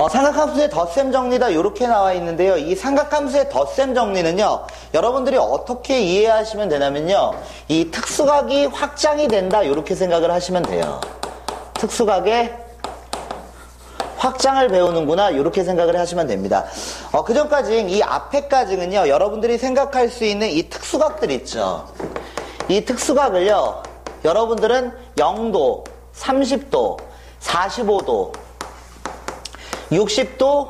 삼각함수의 덧셈 정리다 이렇게 나와 있는데요. 이 삼각함수의 덧셈 정리는요, 여러분들이 어떻게 이해하시면 되냐면요, 이 특수각이 확장이 된다 이렇게 생각을 하시면 돼요. 특수각의 확장을 배우는구나 이렇게 생각을 하시면 됩니다. 그 전까지 이 앞에까지는요, 여러분들이 생각할 수 있는 이 특수각들 있죠. 이 특수각을요, 여러분들은 0도, 30도, 45도, 60도,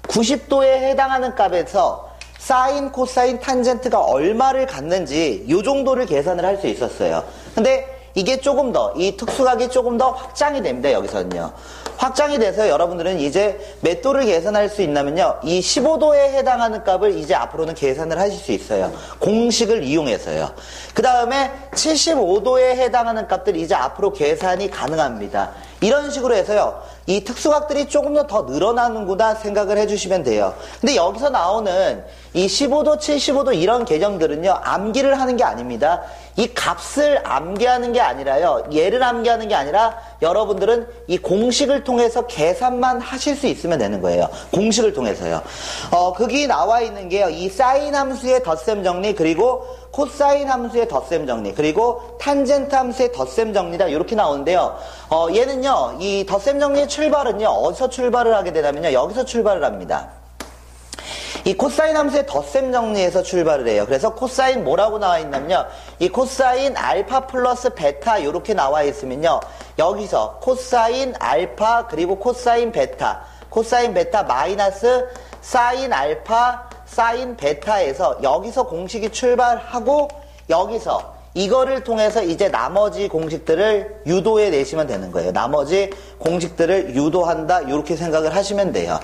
90도에 해당하는 값에서 사인, 코사인, 탄젠트가 얼마를 갖는지 이 정도를 계산을 할 수 있었어요. 근데 이게 조금 더, 이 특수각이 조금 더 확장이 됩니다. 여기서는요. 확장이 돼서 여러분들은 이제 몇 도를 계산할 수 있냐면요, 이 15도에 해당하는 값을 이제 앞으로는 계산을 하실 수 있어요. 공식을 이용해서요. 그 다음에 75도에 해당하는 값들 이제 앞으로 계산이 가능합니다. 이런 식으로 해서요, 이 특수각들이 조금 더 늘어나는구나 생각을 해주시면 돼요. 근데 여기서 나오는 이 15도, 75도 이런 개념들은요, 암기를 하는 게 아닙니다. 이 값을 암기하는 게 아니라요, 얘를 암기하는 게 아니라 여러분들은 이 공식을 통해서 계산만 하실 수 있으면 되는 거예요. 공식을 통해서요. 거기 나와 있는 게요, 이 사인 함수의 덧셈 정리, 그리고 코사인 함수의 덧셈 정리, 그리고 탄젠트 함수의 덧셈 정리다 이렇게 나오는데요. 얘는요, 이 덧셈 정리의 출발은요, 어디서 출발을 하게 되냐면요, 여기서 출발을 합니다. 이 코사인 함수의 덧셈 정리에서 출발을 해요. 그래서 코사인 뭐라고 나와 있냐면요, 이 코사인 알파 플러스 베타 이렇게 나와 있으면요, 여기서 코사인 알파 그리고 코사인 베타 마이너스 사인 알파 사인 베타에서 여기서 공식이 출발하고, 여기서 이거를 통해서 이제 나머지 공식들을 유도해 내시면 되는 거예요. 나머지 공식들을 유도한다 이렇게 생각을 하시면 돼요.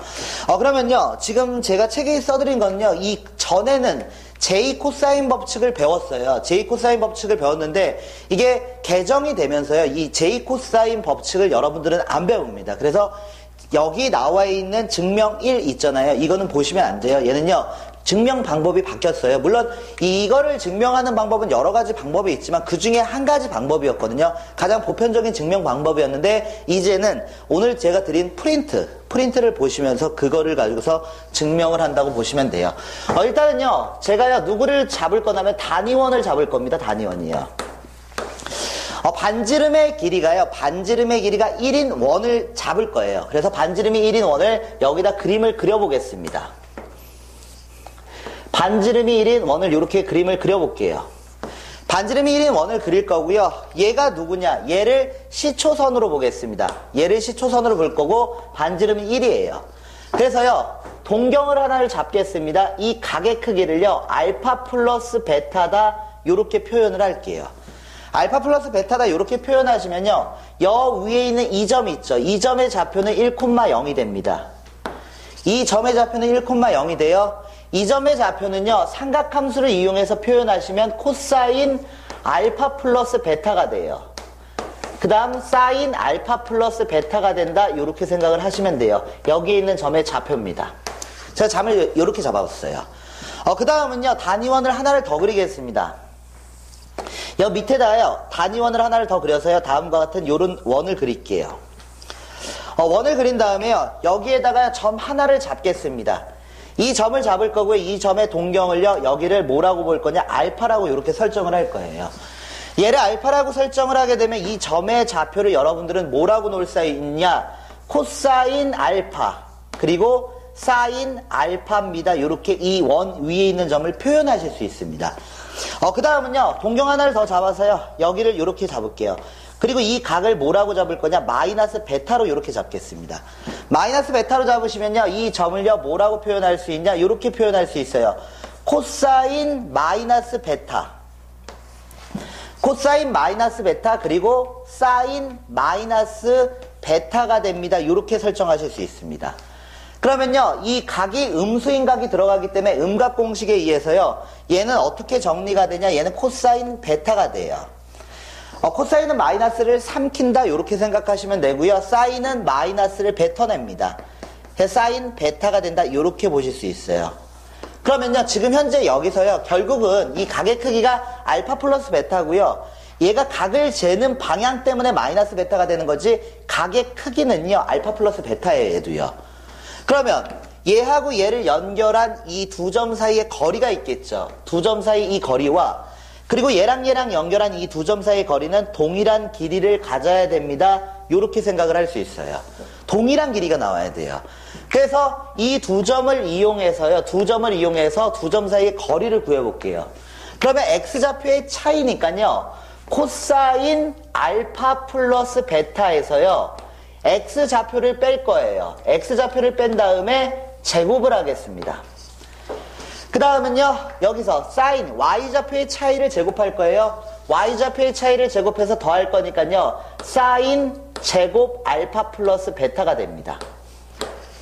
그러면요, 지금 제가 책에 써드린 건요, 이 전에는 j 코사인 법칙을 배웠어요. j 코사인 법칙을 배웠는데 이게 개정이 되면서요, 이 j 코사인 법칙을 여러분들은 안 배웁니다. 그래서 여기 나와 있는 증명 1 있잖아요. 이거는 보시면 안 돼요. 얘는요, 증명 방법이 바뀌었어요. 물론 이거를 증명하는 방법은 여러 가지 방법이 있지만 그 중에 한 가지 방법이었거든요. 가장 보편적인 증명 방법이었는데, 이제는 오늘 제가 드린 프린트를 보시면서 그거를 가지고서 증명을 한다고 보시면 돼요. 일단은요, 제가요, 누구를 잡을 거냐면 단위원을 잡을 겁니다. 단위원이요. 반지름의 길이가 1인 원을 잡을 거예요. 그래서 반지름이 1인 원을 여기다 그림을 그려보겠습니다. 반지름이 1인 원을 이렇게 그림을 그려볼게요. 반지름이 1인 원을 그릴 거고요. 얘가 누구냐? 얘를 시초선으로 보겠습니다. 얘를 시초선으로 볼 거고, 반지름이 1이에요. 그래서요, 동경을 하나를 잡겠습니다. 이 각의 크기를요, 알파 플러스 베타다 이렇게 표현을 할게요. 알파 플러스 베타다 이렇게 표현하시면요, 여 위에 있는 이 점이 있죠. 이 점의 좌표는 1,0이 됩니다. 이 점의 좌표는 1,0이 돼요. 이 점의 좌표는요, 삼각함수를 이용해서 표현하시면 코사인 알파 플러스 베타가 돼요. 그 다음 사인 알파 플러스 베타가 된다 이렇게 생각을 하시면 돼요. 여기에 있는 점의 좌표입니다. 제가 점을 이렇게 잡아봤어요. 그 다음은요, 단위원을 하나를 더 그리겠습니다. 여기 밑에다요, 단위원을 하나를 더 그려서요, 다음과 같은 요런 원을 그릴게요. 원을 그린 다음에요, 여기에다가 점 하나를 잡겠습니다. 이 점을 잡을 거고요, 이 점의 동경을요, 여기를 뭐라고 볼 거냐? 알파라고 이렇게 설정을 할 거예요. 얘를 알파라고 설정을 하게 되면 이 점의 좌표를 여러분들은 뭐라고 놓을 수 있냐? 코사인 알파 그리고 사인 알파입니다. 이렇게 이 원 위에 있는 점을 표현하실 수 있습니다. 그 다음은요, 동경 하나를 더 잡아서요, 여기를 이렇게 잡을게요. 그리고 이 각을 뭐라고 잡을 거냐? 마이너스 베타로 이렇게 잡겠습니다. 마이너스 베타로 잡으시면요, 이 점을요, 뭐라고 표현할 수 있냐? 이렇게 표현할 수 있어요. 코사인 마이너스 베타. 코사인 마이너스 베타 그리고 사인 마이너스 베타가 됩니다. 이렇게 설정하실 수 있습니다. 그러면요, 이 각이 음수인 각이 들어가기 때문에 음각 공식에 의해서요, 얘는 어떻게 정리가 되냐? 얘는 코사인 베타가 돼요. 코사인은 마이너스를 삼킨다 이렇게 생각하시면 되고요, 사인은 마이너스를 뱉어냅니다. 사인 베타가 된다 이렇게 보실 수 있어요. 그러면요, 지금 현재 여기서요, 결국은 이 각의 크기가 알파 플러스 베타고요, 얘가 각을 재는 방향 때문에 마이너스 베타가 되는 거지, 각의 크기는요, 알파 플러스 베타예요, 얘도요. 그러면 얘하고 얘를 연결한 이 두 점 사이에 거리가 있겠죠. 두 점 사이 이 거리와 그리고 얘랑 연결한 이 두 점 사이의 거리는 동일한 길이를 가져야 됩니다. 이렇게 생각을 할 수 있어요. 동일한 길이가 나와야 돼요. 그래서 이 두 점을 이용해서 두 점 사이의 거리를 구해볼게요. 그러면 x좌표의 차이니까요. 코사인 알파 플러스 베타에서요. x좌표를 뺄 거예요. x좌표를 뺀 다음에 제곱을 하겠습니다. 그 다음은요, 여기서 사인, y좌표의 차이를 제곱할 거예요. y좌표의 차이를 제곱해서 더할 거니까요, 사인 제곱 알파 플러스 베타가 됩니다.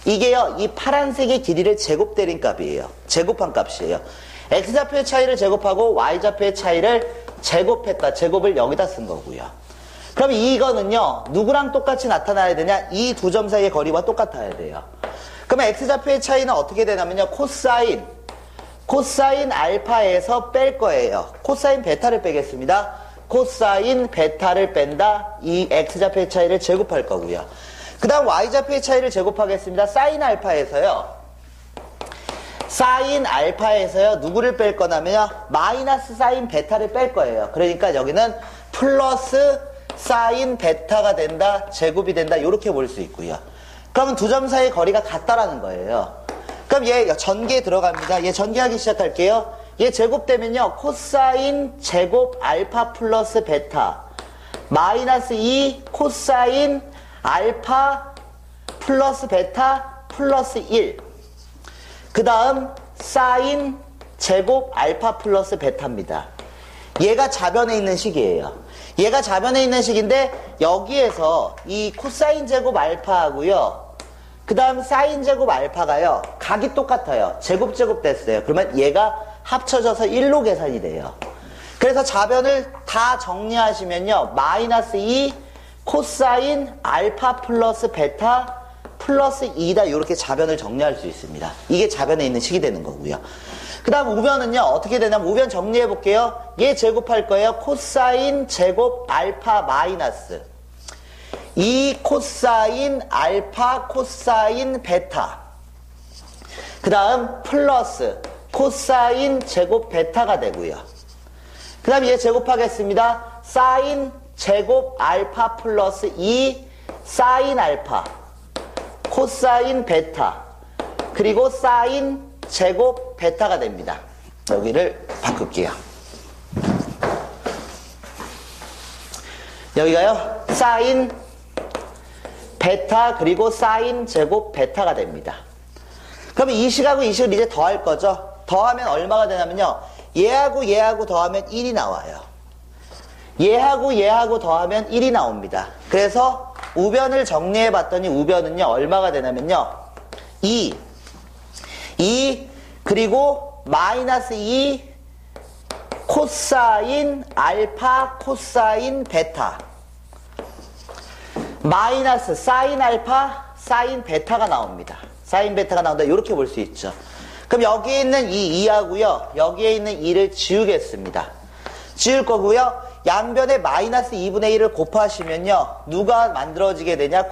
이게요, 이 파란색의 길이를 제곱 때린 값이에요. 제곱한 값이에요. x좌표의 차이를 제곱하고 y좌표의 차이를 제곱했다. 제곱을 여기다 쓴 거고요. 그럼 이거는요, 누구랑 똑같이 나타나야 되냐? 이 두 점 사이의 거리와 똑같아야 돼요. 그러면 x좌표의 차이는 어떻게 되냐면요, 코사인 알파에서 뺄 거예요. 코사인 베타를 빼겠습니다. 코사인 베타를 뺀다. 이 x좌표의 차이를 제곱할 거고요. 그 다음 y좌표의 차이를 제곱하겠습니다. 사인 알파에서요. 누구를 뺄 거냐면요. 마이너스 사인 베타를 뺄 거예요. 그러니까 여기는 플러스 사인 베타가 된다. 제곱이 된다. 이렇게 볼 수 있고요. 그러면 두 점 사이의 거리가 같다라는 거예요. 그럼 얘 전개에 들어갑니다. 얘 전개하기 시작할게요. 얘 제곱되면요. 코사인 제곱 알파 플러스 베타 마이너스 2 코사인 알파 플러스 베타 플러스 1. 그 다음 사인 제곱 알파 플러스 베타입니다. 얘가 좌변에 있는 식이에요. 얘가 좌변에 있는 식인데 여기에서 이 코사인 제곱 알파하고요. 그 다음 사인 제곱 알파가요. 각이 똑같아요. 제곱 됐어요. 그러면 얘가 합쳐져서 1로 계산이 돼요. 그래서 좌변을 다 정리하시면요. 마이너스 2 코사인 알파 플러스 베타 플러스 2다. 이렇게 좌변을 정리할 수 있습니다. 이게 좌변에 있는 식이 되는 거고요. 그 다음 우변은요. 어떻게 되냐면 우변 정리해 볼게요. 얘 제곱할 거예요. 코사인 제곱 알파 마이너스 2 코사인 알파 코사인 베타 그 다음 플러스 코사인 제곱 베타가 되고요. 그 다음 얘 제곱하겠습니다. 사인 제곱 알파 플러스 2 사인 알파 코사인 베타 그리고 사인 제곱 베타가 됩니다. 여기를 바꿀게요. 여기가요. 사인 베타 그리고 사인 제곱 베타가 됩니다. 그러면 이 식하고 이 식을 이제 더할 거죠. 더하면 얼마가 되냐면요. 얘하고 더하면 1이 나와요. 얘하고 더하면 1이 나옵니다. 그래서 우변을 정리해 봤더니 우변은요. 얼마가 되냐면요. 2 그리고 마이너스 2 코사인 알파 코사인 베타 마이너스 사인 알파 사인 베타가 나옵니다. 사인 베타가 나온다. 이렇게 볼 수 있죠. 그럼 여기에 있는 이 2하고요. 여기에 있는 2를 지우겠습니다. 지울 거고요. 양변에 마이너스 2분의 1을 곱하시면요. 누가 만들어지게 되냐?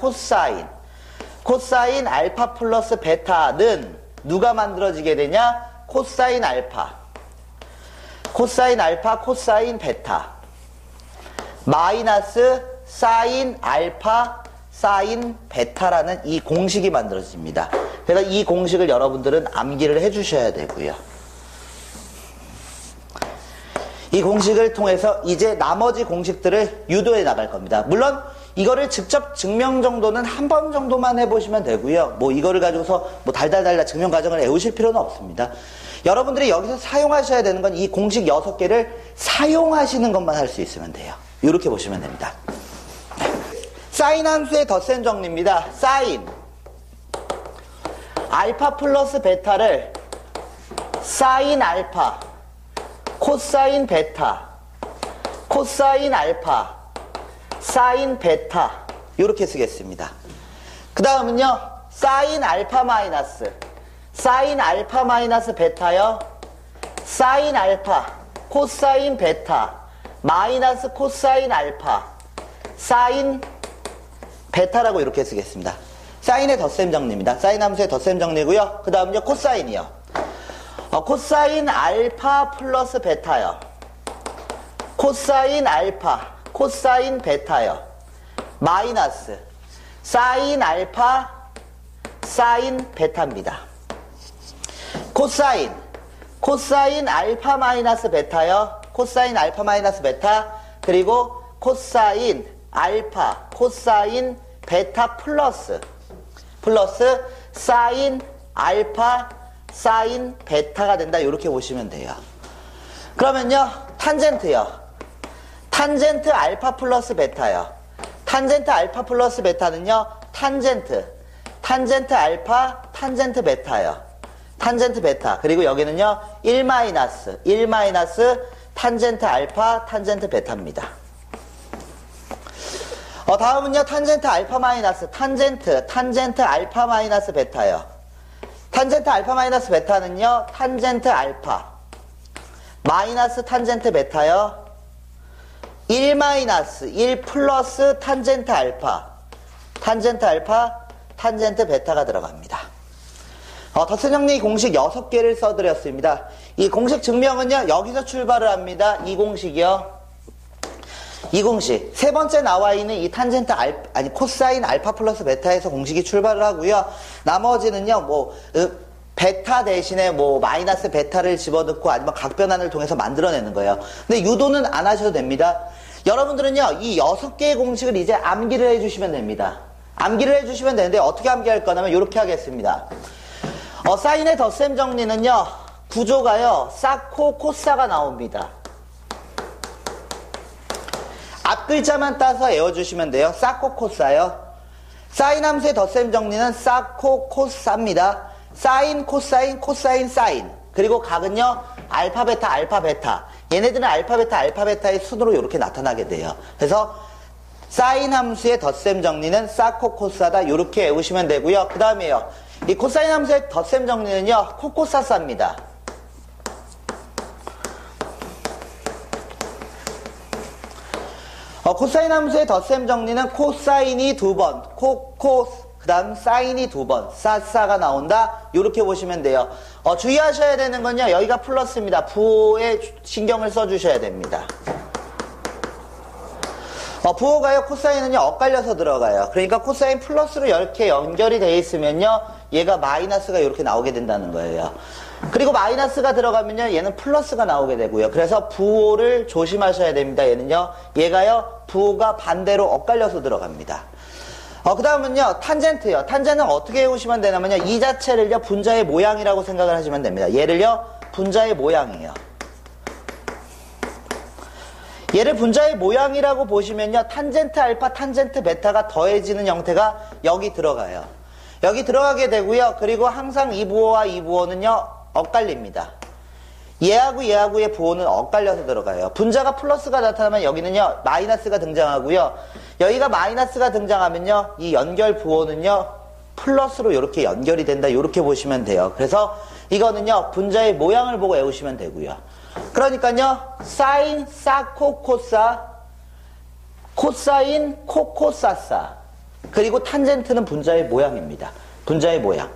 코사인 알파 플러스 베타는 누가 만들어지게 되냐? 코사인 알파 코사인 베타 마이너스 사인 알파 사인 베타라는 이 공식이 만들어집니다. 그래서 이 공식을 여러분들은 암기를 해주셔야 되고요. 이 공식을 통해서 이제 나머지 공식들을 유도해 나갈 겁니다. 물론 이거를 직접 증명 정도는 한 번 정도만 해보시면 되고요. 뭐 이거를 가지고서 뭐 달달 증명 과정을 외우실 필요는 없습니다. 여러분들이 여기서 사용하셔야 되는 건 이 공식 6개를 사용하시는 것만 할 수 있으면 돼요. 이렇게 보시면 됩니다. 사인 함수의 덧셈 정리입니다. 사인 알파 플러스 베타를 사인 알파 코사인 베타 코사인 알파 사인 베타 이렇게 쓰겠습니다. 그 다음은요. 사인 알파 마이너스 베타요. 사인 알파 코사인 베타 마이너스 코사인 알파 사인 베타라고 이렇게 쓰겠습니다. 사인의 덧셈 정리입니다. 사인 함수의 덧셈 정리고요. 그 다음은요, 코사인이요. 코사인 알파 플러스 베타요. 코사인 알파, 코사인 베타요. 마이너스 사인 알파, 사인 베타입니다. 코사인 알파 마이너스 베타요. 코사인 알파 마이너스 베타, 그리고 코사인 알파, 코사인 베타 플러스 사인 알파, 사인 베타가 된다. 이렇게 보시면 돼요. 그러면요, 탄젠트요. 탄젠트 알파 플러스 베타요. 탄젠트 알파 플러스 베타는요, 탄젠트 알파, 탄젠트 베타요. 탄젠트 베타. 그리고 여기는요, 1 마이너스 탄젠트 알파, 탄젠트 베타입니다. 다음은요, 탄젠트 알파 마이너스, 탄젠트 알파 마이너스 베타요. 탄젠트 알파 마이너스 베타는요, 탄젠트 알파 마이너스 탄젠트 베타요. 1 마이너스 1 플러스 탄젠트 알파, 탄젠트 베타가 들어갑니다. 덧셈 정리 공식 6개를 써드렸습니다. 이 공식 증명은요, 여기서 출발을 합니다. 이 공식이요. 이 공식. 세 번째 나와 있는 이 탄젠트 코사인 알파 플러스 베타에서 공식이 출발을 하고요. 나머지는요, 베타 대신에 마이너스 베타를 집어넣고 아니면 각변환을 통해서 만들어내는 거예요. 근데 유도는 안 하셔도 됩니다. 여러분들은요, 이 6개의 공식을 이제 암기를 해주시면 됩니다. 암기를 해주시면 되는데 어떻게 암기할 거냐면 이렇게 하겠습니다. 사인의 덧셈 정리는요, 구조가요, 사코, 코사가 나옵니다. 앞 글자만 따서 외워주시면 돼요. 사코, 코사요. 사인 함수의 덧셈 정리는 사코, 코사입니다. 사인, 코사인, 코사인, 사인. 그리고 각은요, 알파, 베타. 얘네들은 알파, 베타의 순으로 이렇게 나타나게 돼요. 그래서 사인 함수의 덧셈 정리는 사코, 코사다. 이렇게 외우시면 되고요. 그 다음에요, 이 코사인 함수의 덧셈 정리는요, 코코사사입니다. 코사인 함수의 덧셈 정리는 코사인이 2번, 그 다음 사인이 2번, 사가 나온다. 이렇게 보시면 돼요. 주의하셔야 되는 건요, 여기가 플러스입니다. 부호에 신경을 써주셔야 됩니다. 부호가요, 코사인은요, 엇갈려서 들어가요. 그러니까 코사인 플러스로 이렇게 연결이 되어 있으면요, 얘가 마이너스가 이렇게 나오게 된다는 거예요. 그리고 마이너스가 들어가면요, 얘는 플러스가 나오게 되고요. 그래서 부호를 조심하셔야 됩니다. 얘가요, 부호가 반대로 엇갈려서 들어갑니다. 그 다음은요, 탄젠트요. 탄젠트는 어떻게 외우시면 되냐면요, 이 자체를요, 분자의 모양이라고 생각을 하시면 됩니다. 얘를요, 분자의 모양이에요. 얘를 분자의 모양이라고 보시면요, 탄젠트 알파, 탄젠트 베타가 더해지는 형태가 여기 들어가요. 여기 들어가게 되고요. 그리고 항상 이 부호와 이 부호는요, 엇갈립니다. 얘하고의 부호는 엇갈려서 들어가요. 분자가 플러스가 나타나면 여기는요, 마이너스가 등장하고요. 여기가 마이너스가 등장하면요, 이 연결 부호는요, 플러스로 이렇게 연결이 된다. 이렇게 보시면 돼요. 그래서 이거는요, 분자의 모양을 보고 외우시면 되고요. 그러니까요, 사인, 사코, 코사, 코사인, 코코사사. 그리고 탄젠트는 분자의 모양입니다. 분자의 모양.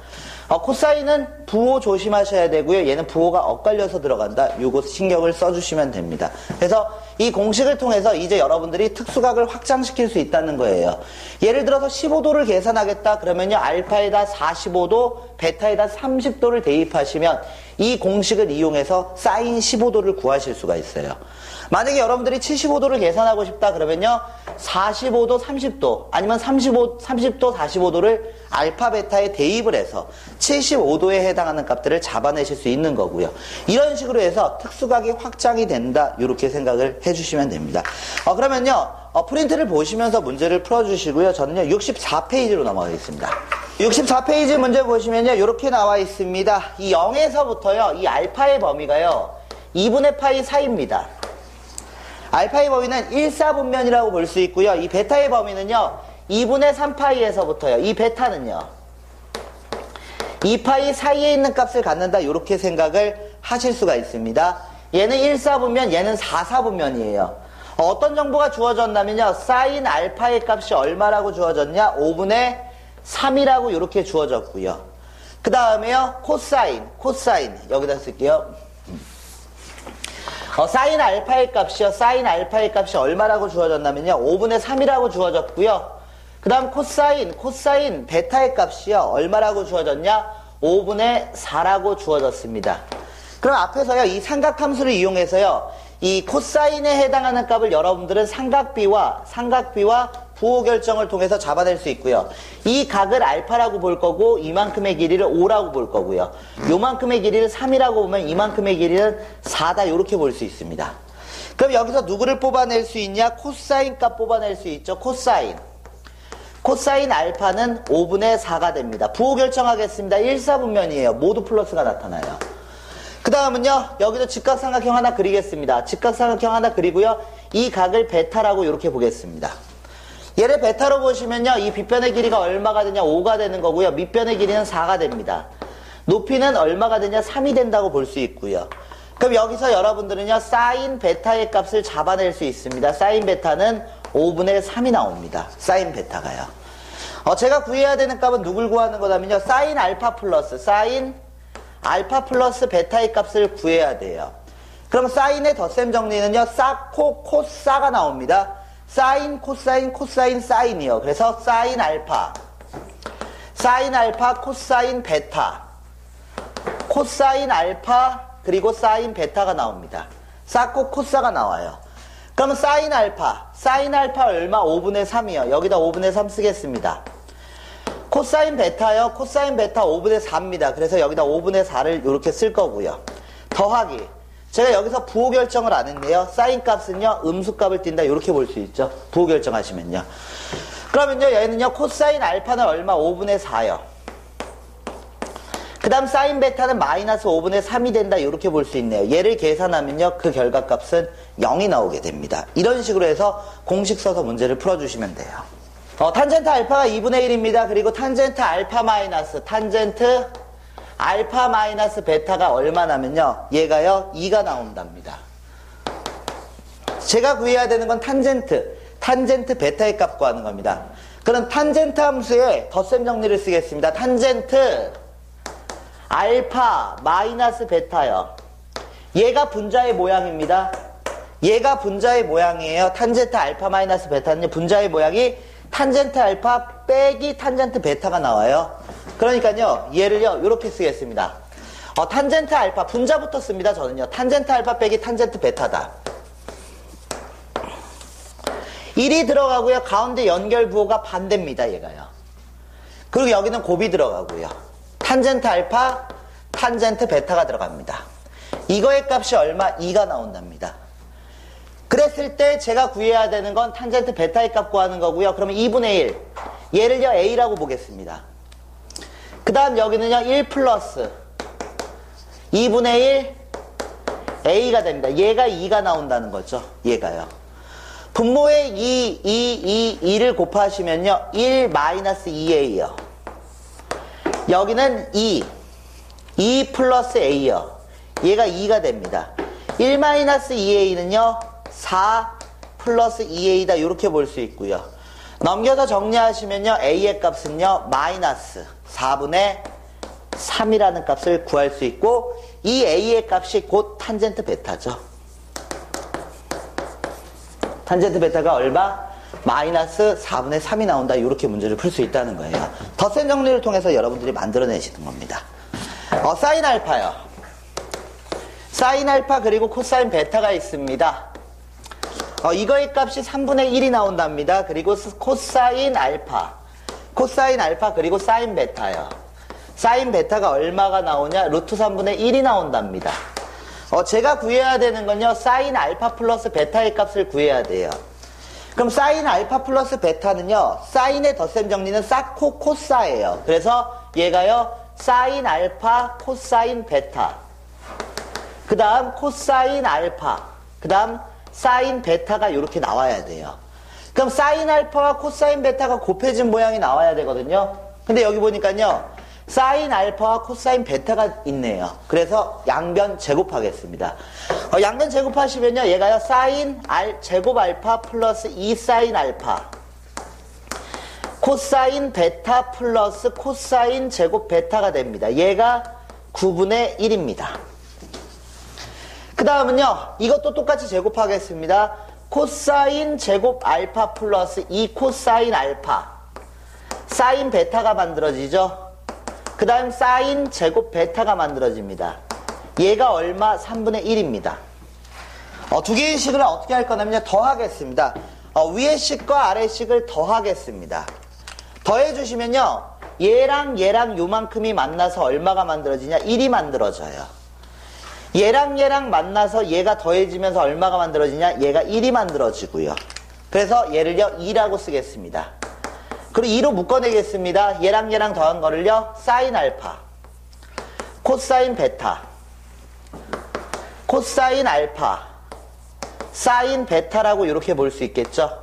코사인은 부호 조심하셔야 되고요. 얘는 부호가 엇갈려서 들어간다. 요거 신경을 써주시면 됩니다. 그래서 이 공식을 통해서 이제 여러분들이 특수각을 확장시킬 수 있다는 거예요. 예를 들어서 15도를 계산하겠다. 그러면요, 알파에다 45도, 베타에다 30도를 대입하시면 이 공식을 이용해서 사인 15도를 구하실 수가 있어요. 만약에 여러분들이 75도를 계산하고 싶다 그러면요, 45도, 30도 아니면 30도, 45도를 알파, 베타에 대입을 해서 75도에 해당하는 값들을 잡아내실 수 있는 거고요. 이런 식으로 해서 특수각이 확장이 된다. 이렇게 생각을 해주시면 됩니다. 그러면요, 프린트를 보시면서 문제를 풀어주시고요. 저는요, 64페이지로 넘어가겠습니다. 64페이지 문제 보시면요, 이렇게 나와 있습니다. 이 0에서부터요, 이 알파의 범위가요, 2분의 파이 사이입니다. 알파의 범위는 1사분면이라고 볼 수 있고요. 이 베타의 범위는요, 2분의 3파이에서부터요. 이 베타는요, 2파이 사이에 있는 값을 갖는다. 이렇게 생각을 하실 수가 있습니다. 얘는 1사분면, 얘는 4사분면이에요. 어떤 정보가 주어졌냐면요, 사인 알파의 값이 얼마라고 주어졌냐? 5분의 3이라고 이렇게 주어졌고요. 그 다음에요, 코사인 여기다 쓸게요. 사인 알파의 값이요. 사인 알파의 값이 얼마라고 주어졌냐면요. 5분의 3이라고 주어졌고요. 그 다음 코사인 베타의 값이요. 얼마라고 주어졌냐? 5분의 4라고 주어졌습니다. 그럼 앞에서요. 이 삼각함수를 이용해서요. 이 코사인에 해당하는 값을 여러분들은 삼각비와 부호 결정을 통해서 잡아낼 수 있고요. 이 각을 알파라고 볼 거고 이만큼의 길이를 5라고 볼 거고요. 요만큼의 길이를 3이라고 보면 이만큼의 길이는 4다 이렇게 볼 수 있습니다. 그럼 여기서 누구를 뽑아낼 수 있냐? 코사인 값 뽑아낼 수 있죠. 코사인 알파는 5분의 4가 됩니다. 부호 결정하겠습니다. 1사분면이에요. 모두 플러스가 나타나요. 그 다음은요, 여기도 직각삼각형 하나 그리겠습니다. 직각삼각형 하나 그리고요, 이 각을 베타라고 이렇게 보겠습니다. 얘를 베타로 보시면요, 이 빗변의 길이가 얼마가 되냐? 5가 되는 거고요. 밑변의 길이는 4가 됩니다. 높이는 얼마가 되냐? 3이 된다고 볼 수 있고요. 그럼 여기서 여러분들은요, 사인 베타의 값을 잡아낼 수 있습니다. 사인 베타는 5분의 3이 나옵니다. 사인 베타가요. 제가 구해야 되는 값은 누굴 구하는 거냐면요, 사인 알파 플러스 베타의 값을 구해야 돼요. 그럼 사인의 덧셈 정리는요, 코사가 나옵니다. 사인, 코사인, 사인이요. 그래서 사인 알파, 코사인 베타, 코사인 알파, 그리고 사인 베타가 나옵니다. 코사가 나와요. 그러면 사인 알파 얼마? 5분의 3이요. 여기다 5분의 3 쓰겠습니다. 코사인 베타요. 코사인 베타 5분의 4입니다. 그래서 여기다 5분의 4를 이렇게 쓸 거고요. 더하기. 제가 여기서 부호 결정을 안 했네요. 사인 값은요, 음수값을 띈다. 이렇게 볼 수 있죠. 부호 결정하시면요. 그러면요, 얘는요, 코사인 알파는 얼마? 5분의 4요. 그 다음 사인 베타는 마이너스 5분의 3이 된다. 이렇게 볼 수 있네요. 얘를 계산하면요, 그 결과값은 0이 나오게 됩니다. 이런 식으로 해서 공식 써서 문제를 풀어주시면 돼요. 탄젠트 알파가 2분의 1입니다. 그리고 탄젠트 알파 마이너스 베타가 얼마나면요, 얘가요, 2가 나온답니다. 제가 구해야 되는 건 탄젠트 베타의 값 구하는 겁니다. 그럼 탄젠트 함수에 덧셈 정리를 쓰겠습니다. 탄젠트 알파 마이너스 베타요. 얘가 분자의 모양입니다. 얘가 분자의 모양이에요. 탄젠트 알파 마이너스 베타는요, 분자의 모양이 탄젠트 알파 빼기 탄젠트 베타가 나와요. 그러니까요, 얘를요, 이렇게 쓰겠습니다. 탄젠트 알파, 분자부터 씁니다, 저는요. 탄젠트 알파 빼기 탄젠트 베타다. 1이 들어가고요, 가운데 연결 부호가 반대입니다, 얘가요. 그리고 여기는 곱이 들어가고요. 탄젠트 알파, 탄젠트 베타가 들어갑니다. 이거의 값이 얼마? 2가 나온답니다. 그랬을 때 제가 구해야 되는 건 탄젠트 베타의 값 구하는 거고요. 그러면 2분의 1. 얘를요, A라고 보겠습니다. 그 다음 여기는요, 1 플러스 2분의 1 A가 됩니다. 얘가 2가 나온다는 거죠. 얘가요. 분모에 2를 곱하시면요, 1 마이너스 2A요. 여기는 2 플러스 A요. 얘가 2가 됩니다. 1 마이너스 2A는요, 4 플러스 2A다 이렇게 볼 수 있고요. 넘겨서 정리하시면요, A의 값은요, 마이너스 4분의 3이라는 값을 구할 수 있고, 이 A의 값이 곧 탄젠트 베타죠. 탄젠트 베타가 얼마? 마이너스 4분의 3이 나온다. 이렇게 문제를 풀 수 있다는 거예요. 덧셈 정리를 통해서 여러분들이 만들어내시는 겁니다. 사인 알파요. 사인 알파 그리고 코사인 베타가 있습니다. 이거의 값이 3분의 1이 나온답니다. 그리고 코사인 알파 그리고 사인 베타요. 사인 베타가 얼마가 나오냐? 루트 3분의 1이 나온답니다. 제가 구해야 되는 건요, 사인 알파 플러스 베타의 값을 구해야 돼요. 그럼 사인 알파 플러스 베타는요, 사인의 덧셈 정리는 코사예요. 그래서 얘가요, 사인 알파 코사인 베타, 그 다음 코사인 알파, 그 다음 사인 베타가 이렇게 나와야 돼요. 그럼 사인 알파와 코사인 베타가 곱해진 모양이 나와야 되거든요. 근데 여기 보니까요, 사인 알파와 코사인 베타가 있네요. 그래서 양변 제곱하겠습니다. 양변 제곱하시면요, 얘가요, 사인 제곱 알파 플러스 2 사인 알파, 코사인 베타 플러스 코사인 제곱 베타가 됩니다. 얘가 9분의 1입니다. 그 다음은요, 이것도 똑같이 제곱하겠습니다. 코사인 제곱 알파 플러스 2 코사인 알파. 사인 베타가 만들어지죠. 그 다음 사인 제곱 베타가 만들어집니다. 얘가 얼마? 3분의 1입니다. 두 개의 식을 어떻게 할 거냐면 더하겠습니다. 위의 식과 아래 식을 더하겠습니다. 더해주시면요, 얘랑 요만큼이 만나서 얼마가 만들어지냐? 1이 만들어져요. 얘랑 만나서 얘가 더해지면서 얼마가 만들어지냐? 얘가 1이 만들어지고요. 그래서 얘를요 2라고 쓰겠습니다. 그리고 2로 묶어내겠습니다. 얘랑 더한 거를요 사인 알파, 코사인 베타, 코사인 알파, 사인 베타라고 이렇게 볼 수 있겠죠.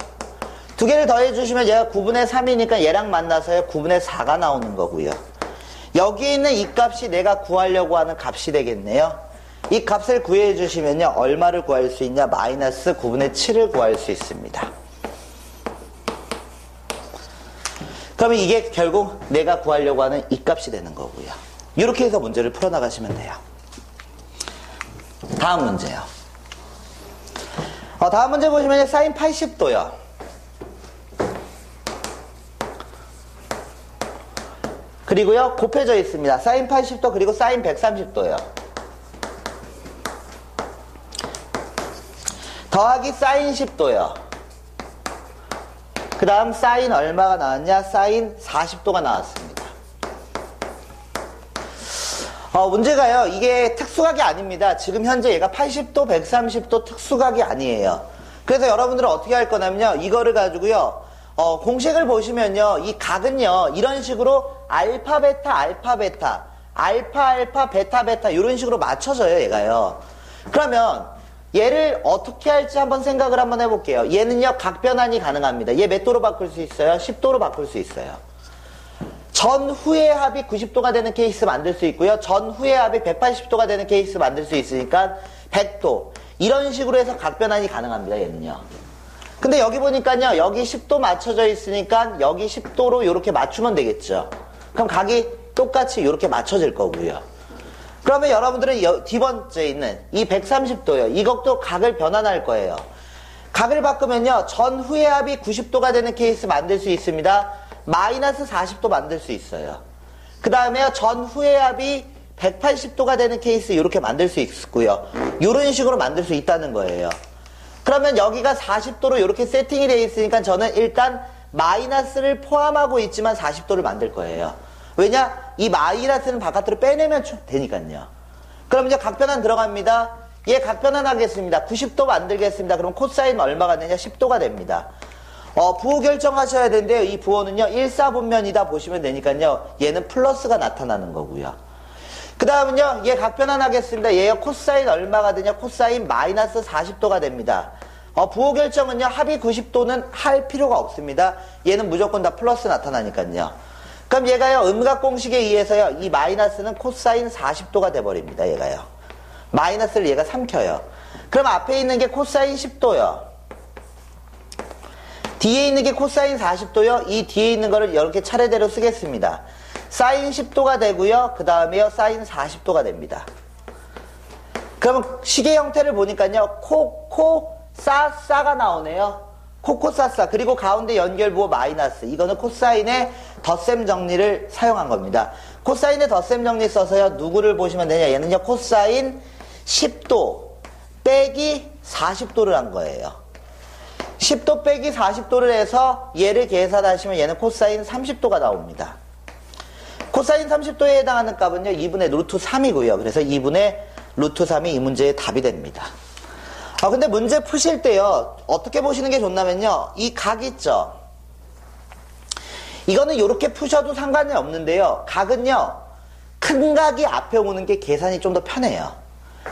두 개를 더해주시면 얘가 9분의 3이니까 얘랑 만나서요 9분의 4가 나오는 거고요. 여기 있는 이 값이 내가 구하려고 하는 값이 되겠네요. 이 값을 구해주시면요 얼마를 구할 수 있냐? 마이너스 9분의 7을 구할 수 있습니다. 그러면 이게 결국 내가 구하려고 하는 이 값이 되는 거고요. 이렇게 해서 문제를 풀어나가시면 돼요. 다음 문제요. 다음 문제 보시면 사인 80도요. 그리고요 곱해져 있습니다. 사인 80도 그리고 사인 130도요. 더하기 사인 10도요. 그 다음 사인 얼마가 나왔냐? 사인 40도가 나왔습니다. 문제가요, 이게 특수각이 아닙니다. 지금 현재 얘가 80도, 130도 특수각이 아니에요. 그래서 여러분들은 어떻게 할 거냐면요, 이거를 가지고요, 공식을 보시면요, 이 각은요, 이런 식으로 알파, 베타, 알파, 베타, 알파, 알파, 베타, 베타, 이런 식으로 맞춰져요, 얘가요. 그러면, 얘를 어떻게 할지 한번 생각을 한번 해볼게요. 얘는요, 각변환이 가능합니다. 얘 몇 도로 바꿀 수 있어요? 10도로 바꿀 수 있어요. 전후의 합이 90도가 되는 케이스 만들 수 있고요. 전후의 합이 180도가 되는 케이스 만들 수 있으니까 100도. 이런 식으로 해서 각변환이 가능합니다, 얘는요. 근데 여기 보니까요, 여기 10도 맞춰져 있으니까 여기 10도로 이렇게 맞추면 되겠죠. 그럼 각이 똑같이 이렇게 맞춰질 거고요. 그러면 여러분들은 뒤번째 있는 이 130도요. 이것도 각을 변환할 거예요. 각을 바꾸면요, 전후의 합이 90도가 되는 케이스 만들 수 있습니다. 마이너스 40도 만들 수 있어요. 그 다음에 전후의 합이 180도가 되는 케이스 이렇게 만들 수 있고요. 이런 식으로 만들 수 있다는 거예요. 그러면 여기가 40도로 이렇게 세팅이 되어 있으니까 저는 일단 마이너스를 포함하고 있지만 40도를 만들 거예요. 왜냐? 이 마이너스는 바깥으로 빼내면 되니까요. 그럼 이제 각변환 들어갑니다. 얘 각변환 하겠습니다. 90도 만들겠습니다. 그럼 코사인 얼마가 되냐? 10도가 됩니다. 부호 결정하셔야 되는데요. 이 부호는요, 1사분면이다 보시면 되니까요. 얘는 플러스가 나타나는 거고요. 그 다음은요, 얘 각변환 하겠습니다. 얘가 코사인 얼마가 되냐? 코사인 마이너스 40도가 됩니다. 부호 결정은요, 합이 90도는 할 필요가 없습니다. 얘는 무조건 다 플러스 나타나니까요. 그럼 얘가요, 음각 공식에 의해서요, 이 마이너스는 코사인 40도가 돼버립니다. 얘가요. 마이너스를 얘가 삼켜요. 그럼 앞에 있는 게 코사인 10도요. 뒤에 있는 게 코사인 40도요. 이 뒤에 있는 거를 이렇게 차례대로 쓰겠습니다. 사인 10도가 되고요. 그 다음에요, 사인 40도가 됩니다. 그러면 식의 형태를 보니까요, 싸가 나오네요. 코코싸싸. 그리고 가운데 연결부호 마이너스. 이거는 코사인의 덧셈 정리를 사용한 겁니다. 코사인의 덧셈 정리 써서요, 누구를 보시면 되냐? 얘는요, 코사인 10도 빼기 40도를 한 거예요. 10도 빼기 40도를 해서 얘를 계산하시면 얘는 코사인 30도가 나옵니다. 코사인 30도에 해당하는 값은요, 2분의 루트 3이고요. 그래서 2분의 루트 3이 이 문제의 답이 됩니다. 근데 문제 푸실 때요, 어떻게 보시는 게 좋냐면요, 이 각 있죠? 이거는 이렇게 푸셔도 상관이 없는데요, 각은요, 큰 각이 앞에 오는 게 계산이 좀 더 편해요.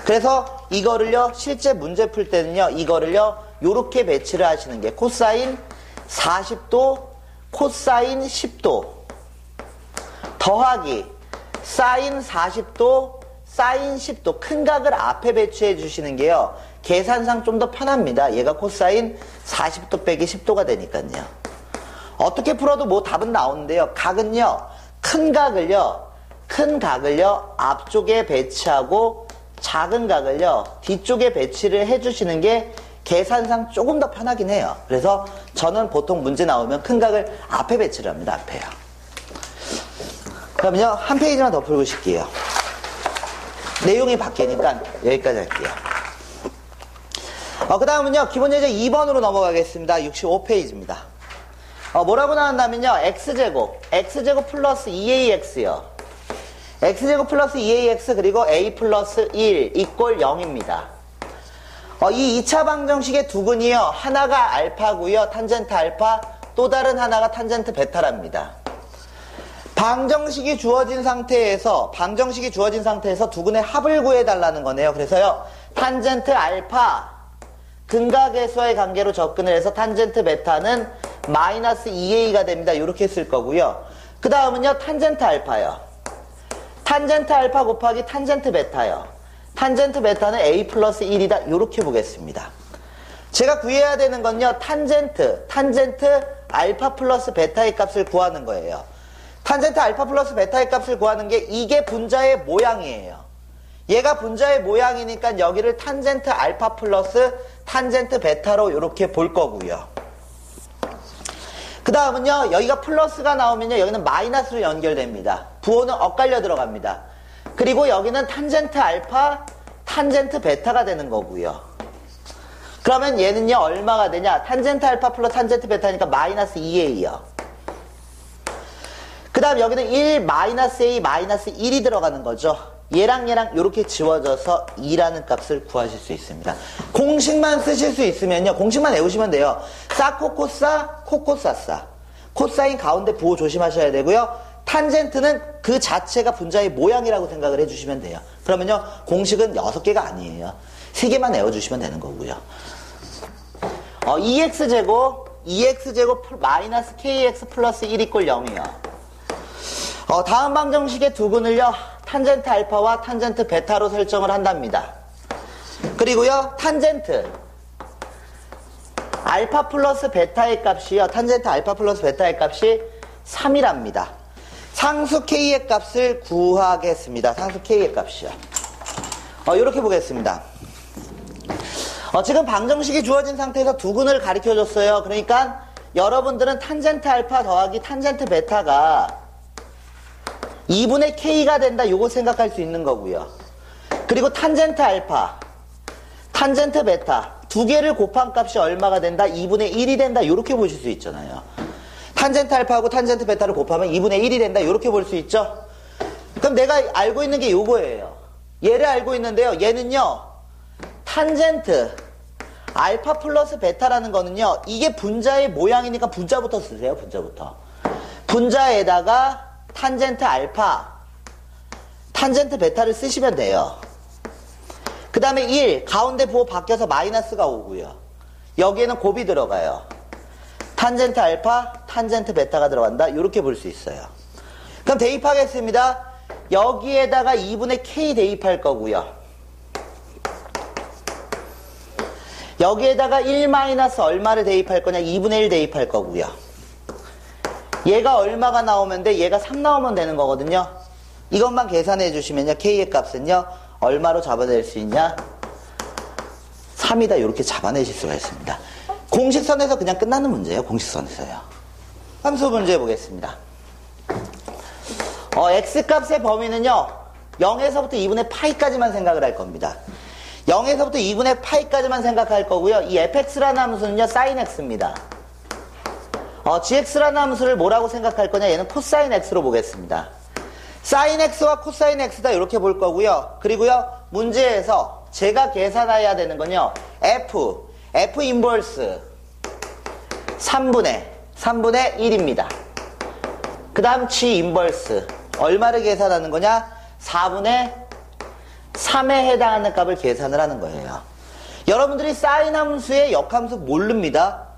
그래서 이거를요, 실제 문제 풀 때는요, 이거를요, 요렇게 배치를 하시는 게 코사인 40도, 코사인 10도, 더하기 사인 40도, 사인 10도, 큰 각을 앞에 배치해 주시는 게요, 계산상 좀 더 편합니다. 얘가 코사인 40도 빼기 10도가 되니까요. 어떻게 풀어도 뭐 답은 나오는데요. 각은요, 큰 각을요 앞쪽에 배치하고 작은 각을요 뒤쪽에 배치를 해주시는 게 계산상 조금 더 편하긴 해요. 그래서 저는 보통 문제 나오면 큰 각을 앞에 배치를 합니다. 앞에요. 그러면요, 한 페이지만 더 풀고 쉴게요. 내용이 바뀌니까 여기까지 할게요. 그 다음은요, 기본 예제 2번으로 넘어가겠습니다. 65페이지입니다. 뭐라고 나왔냐면요, x제곱 플러스 2ax요. x제곱 플러스 2ax 그리고 a 플러스 1 이꼴 0입니다. 이 2차 방정식의 두근이요, 하나가 알파고요, 탄젠트 알파, 또 다른 하나가 탄젠트 베타랍니다. 방정식이 주어진 상태에서 두근의 합을 구해달라는 거네요. 그래서요, 탄젠트 알파, 근각에서의 관계로 접근을 해서 탄젠트 베타는 마이너스 2a가 됩니다. 이렇게 쓸 거고요. 그 다음은요, 탄젠트 알파요. 탄젠트 알파 곱하기 탄젠트 베타요. 탄젠트 베타는 a 플러스 1이다. 이렇게 보겠습니다. 제가 구해야 되는 건요, 탄젠트 알파 플러스 베타의 값을 구하는 거예요. 탄젠트 알파 플러스 베타의 값을 구하는 게 이게 분자의 모양이에요. 얘가 분자의 모양이니까 여기를 탄젠트 알파 플러스 탄젠트 베타로 이렇게 볼 거고요. 그 다음은요, 여기가 플러스가 나오면요, 여기는 마이너스로 연결됩니다. 부호는 엇갈려 들어갑니다. 그리고 여기는 탄젠트 알파, 탄젠트 베타가 되는 거고요. 그러면 얘는요, 얼마가 되냐? 탄젠트 알파 플러스 탄젠트 베타니까 마이너스 2a요. 그 다음 여기는 1 마이너스 a 마이너스 1이 들어가는 거죠. 얘랑 이렇게 지워져서 2라는 값을 구하실 수 있습니다. 공식만 쓰실 수 있으면요, 공식만 외우시면 돼요. 싸코코싸, 코코싸싸. 코사인 가운데 부호 조심하셔야 되고요. 탄젠트는 그 자체가 분자의 모양이라고 생각을 해주시면 돼요. 그러면요, 공식은 6개가 아니에요. 3개만 외워주시면 되는 거고요. 2x제곱 마이너스 kx 플러스 1 이꼴 0이요. 다음 방정식의 두근을요, 탄젠트 알파와 탄젠트 베타로 설정을 한답니다. 그리고요, 탄젠트 알파 플러스 베타의 값이요, 탄젠트 알파 플러스 베타의 값이 3이랍니다. 상수 k의 값을 구하겠습니다. 상수 k의 값이요. 이렇게 보겠습니다. 지금 방정식이 주어진 상태에서 두근을 가르쳐줬어요. 그러니까 여러분들은 탄젠트 알파 더하기 탄젠트 베타가 2분의 k가 된다, 요거 생각할 수 있는 거고요. 그리고 탄젠트 알파, 탄젠트 베타 두 개를 곱한 값이 얼마가 된다? 2분의 1이 된다, 요렇게 보실 수 있잖아요. 탄젠트 알파하고 탄젠트 베타를 곱하면 2분의 1이 된다, 요렇게 볼 수 있죠. 그럼 내가 알고 있는 게 요거예요. 얘를 알고 있는데요, 얘는요, 탄젠트 알파 플러스 베타라는 거는요, 이게 분자의 모양이니까 분자부터 쓰세요. 분자에다가 탄젠트 알파, 탄젠트 베타를 쓰시면 돼요. 그 다음에 1, 가운데 부호 바뀌어서 마이너스가 오고요. 여기에는 곱이 들어가요. 탄젠트 알파, 탄젠트 베타가 들어간다, 이렇게 볼 수 있어요. 그럼 대입하겠습니다. 여기에다가 2분의 k 대입할 거고요. 여기에다가 1 마이너스 얼마를 대입할 거냐? 2분의 1 대입할 거고요. 얘가 얼마가 나오면 돼? 얘가 3 나오면 되는 거거든요. 이것만 계산해 주시면요, k의 값은요, 얼마로 잡아낼 수 있냐? 3이다, 이렇게 잡아내실 수가 있습니다. 공식선에서 그냥 끝나는 문제예요. 공식선에서요. 함수 문제 보겠습니다. x값의 범위는요, 0에서부터 2분의 파이까지만 생각을 할 겁니다. 0에서부터 2분의 파이까지만 생각할 거고요. 이 fx라는 함수는요, sin x입니다. gx라는 함수를 뭐라고 생각할 거냐? 얘는 코사인 x로 보겠습니다. sin x와 코사인 x다, 이렇게 볼 거고요. 그리고요, 문제에서 제가 계산해야 되는 건요, f 인버스 3분의 1입니다. 그 다음 g 인버스 얼마를 계산하는 거냐? 4분의 3에 해당하는 값을 계산을 하는 거예요. 여러분들이 사인 함수의 역함수 모릅니다.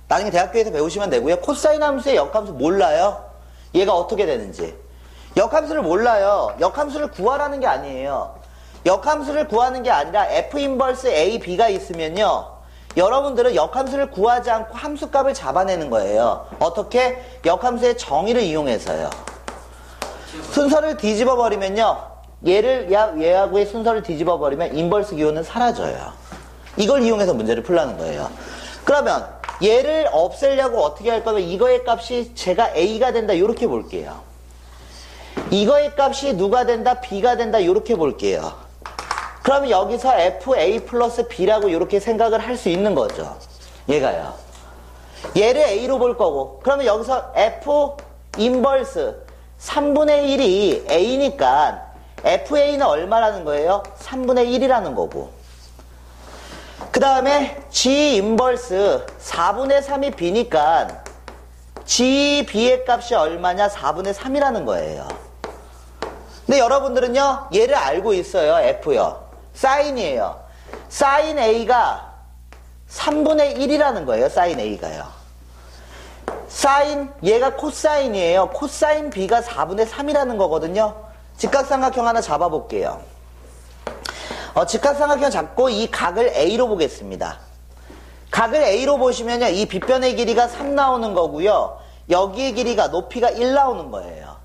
나중에 대학교에서 배우시면 되고요. 코사인 함수의 역함수 몰라요. 얘가 어떻게 되는지. 역함수를 몰라요. 역함수를 구하라는 게 아니에요. 역함수를 구하는 게 아니라 f 인버스 a, b가 있으면요, 여러분들은 역함수를 구하지 않고 함수값을 잡아내는 거예요. 어떻게? 역함수의 정의를 이용해서요. 순서를 뒤집어 버리면요, 얘를 얘하고의 순서를 뒤집어 버리면 인버스 기호는 사라져요. 이걸 이용해서 문제를 풀라는 거예요. 그러면 얘를 없애려고 어떻게 할 거면 이거의 값이 제가 A가 된다 이렇게 볼게요. 이거의 값이 누가 된다? B가 된다 이렇게 볼게요. 그러면 여기서 FA 플러스 B라고 이렇게 생각을 할 수 있는 거죠. 얘가요. 얘를 A로 볼 거고, 그러면 여기서 F 인버스 3분의 1이 A니까 FA는 얼마라는 거예요? 3분의 1이라는 거고. 그 다음에 G 인버스 4분의 3이 B니까 G, B의 값이 얼마냐? 4분의 3이라는 거예요. 근데 여러분들은요, 얘를 알고 있어요. F요. 사인이에요. 사인 A가 3분의 1이라는 거예요. 사인 A가요. 사인, 얘가 코사인이에요. 코사인 B가 4분의 3이라는 거거든요. 직각삼각형 하나 잡아볼게요. 직각삼각형 잡고 이 각을 A로 보겠습니다. 각을 A로 보시면요, 이 빗변의 길이가 3 나오는 거고요. 여기의 길이가, 높이가 1 나오는 거예요.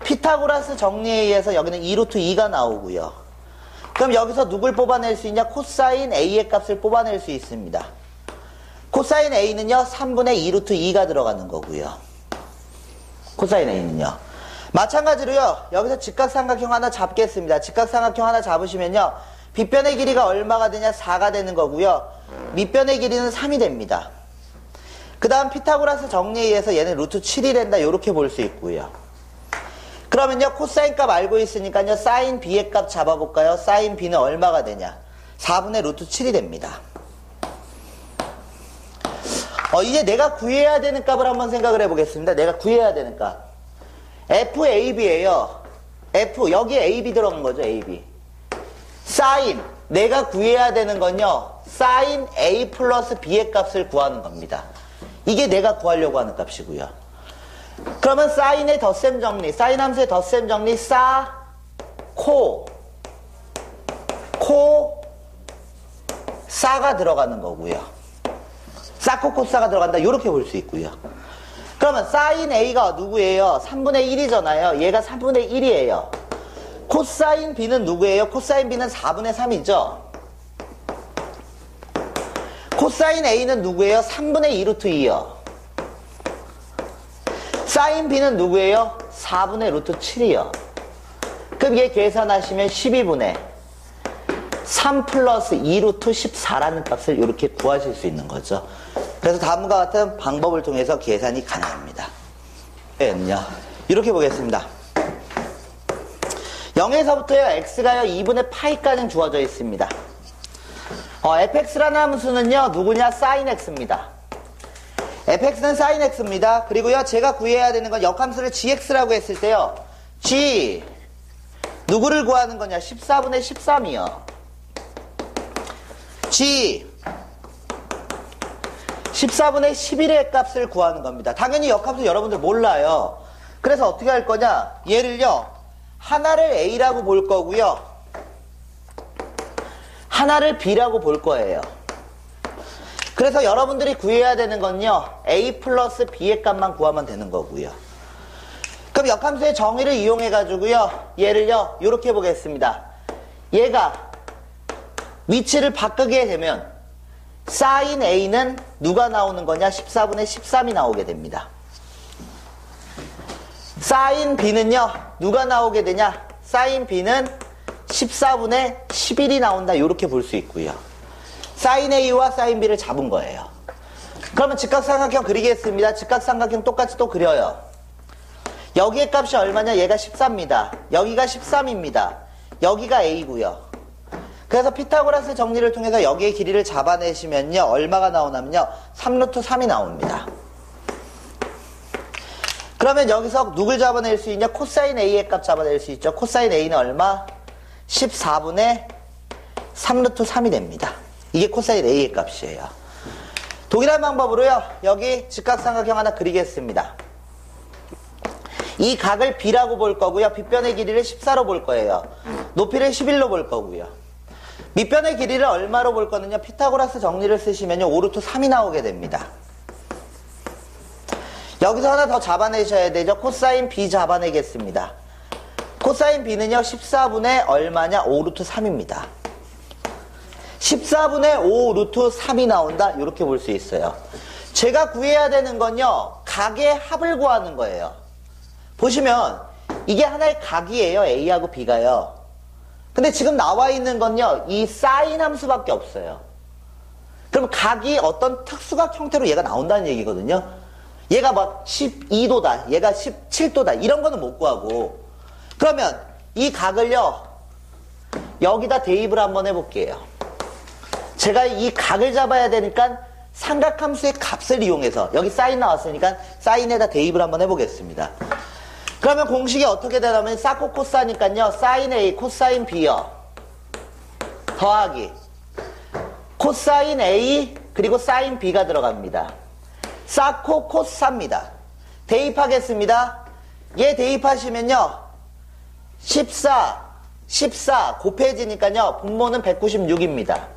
피타고라스 정리에 의해서 여기는 2루트 2가 나오고요. 그럼 여기서 누굴 뽑아낼 수 있냐? 코사인 A의 값을 뽑아낼 수 있습니다. 코사인 A는요, 3분의 2루트 2가 들어가는 거고요. 코사인 A는요. 마찬가지로요, 여기서 직각삼각형 하나 잡겠습니다. 직각삼각형 하나 잡으시면요, 빗변의 길이가 얼마가 되냐? 4가 되는 거고요. 밑변의 길이는 3이 됩니다. 그 다음 피타고라스 정리에 의해서 얘는 루트 7이 된다. 이렇게 볼 수 있고요. 그러면요, 코사인 값 알고 있으니까요, 사인 B의 값 잡아볼까요? 사인 B는 얼마가 되냐? 4분의 루트 7이 됩니다. 이제 내가 구해야 되는 값을 한번 생각을 해보겠습니다. 내가 구해야 되는 값. FAB예요. F, 여기에 AB 들어간 거죠, AB. 사인, 내가 구해야 되는 건요, 사인 A 플러스 B의 값을 구하는 겁니다. 이게 내가 구하려고 하는 값이고요. 그러면 사인의 덧셈 정리, 사인 함수의 덧셈 정리, 사가 들어가는 거고요. 사코코사가 들어간다, 이렇게 볼 수 있고요. 그러면 사인 A가 누구예요? 3분의 1이잖아요. 얘가 3분의 1이에요. 코사인 B는 누구예요? 코사인 B는 4분의 3이죠. 코사인 A는 누구예요? 3분의 2루트 2요. 사인 B는 누구예요? 4분의 루트 7이요. 그럼 얘 계산하시면 12분의 3 플러스 2루트 14라는 값을 이렇게 구하실 수 있는 거죠. 그래서 다음과 같은 방법을 통해서 계산이 가능합니다. 이렇게 보겠습니다. 0에서부터요, x가요, 2분의 파이까지 주어져 있습니다. fx라는 함수는요, 누구냐? sin x입니다. fx는 sin x입니다. 그리고요, 제가 구해야 되는 건 역함수를 gx라고 했을 때요, g, 누구를 구하는 거냐? 14분의 13이요. g, 14분의 11의 값을 구하는 겁니다. 당연히 역함수 여러분들 몰라요. 그래서 어떻게 할 거냐? 얘를요, 하나를 A라고 볼 거고요, 하나를 B라고 볼 거예요. 그래서 여러분들이 구해야 되는 건요, A 플러스 B의 값만 구하면 되는 거고요. 그럼 역함수의 정의를 이용해 가지고요, 얘를요, 이렇게 보겠습니다. 얘가 위치를 바꾸게 되면 sin A는 누가 나오는 거냐? 14분의 13이 나오게 됩니다. sin B는요, 누가 나오게 되냐? sin B는 14분의 11이 나온다. 이렇게 볼 수 있고요. sin A와 sin B를 잡은 거예요. 그러면 직각삼각형 그리겠습니다. 직각삼각형 똑같이 또 그려요. 여기의 값이 얼마냐? 얘가 14입니다. 여기가 13입니다. 여기가 A고요. 그래서 피타고라스 정리를 통해서 여기의 길이를 잡아내시면요, 얼마가 나오냐면요, 3루트 3이 나옵니다. 그러면 여기서 누굴 잡아낼 수 있냐? 코사인 A의 값 잡아낼 수 있죠. 코사인 A는 얼마? 14분의 3루트 3이 됩니다. 이게 코사인 A의 값이에요. 동일한 방법으로요, 여기 직각삼각형 하나 그리겠습니다. 이 각을 B라고 볼 거고요, 빗변의 길이를 14로 볼 거예요. 높이를 11로 볼 거고요. 밑변의 길이를 얼마로 볼 거는요, 피타고라스 정리를 쓰시면요, 5루트 3이 나오게 됩니다. 여기서 하나 더 잡아내셔야 되죠. 코사인 B 잡아내겠습니다. 코사인 B는요, 14분의 얼마냐? 5루트 3입니다. 14분의 5 루트 3이 나온다? 이렇게 볼 수 있어요. 제가 구해야 되는 건요, 각의 합을 구하는 거예요. 보시면 이게 하나의 각이에요. A하고 B가요. 근데 지금 나와 있는 건요, 이 사인 함수밖에 없어요. 그럼 각이 어떤 특수각 형태로 얘가 나온다는 얘기거든요. 얘가 막 12도다, 얘가 17도다, 이런 거는 못 구하고. 그러면 이 각을요, 여기다 대입을 한번 해볼게요. 제가 이 각을 잡아야 되니까 삼각함수의 값을 이용해서, 여기 사인 나왔으니까 사인에다 대입을 한번 해보겠습니다. 그러면 공식이 어떻게 되냐면 사코 코사니까요, 사인 A 코사인 B요, 더하기 코사인 A 그리고 사인 B가 들어갑니다. 사코 코사입니다. 대입하겠습니다. 얘 대입하시면요, 14 곱해지니까요, 분모는 196입니다.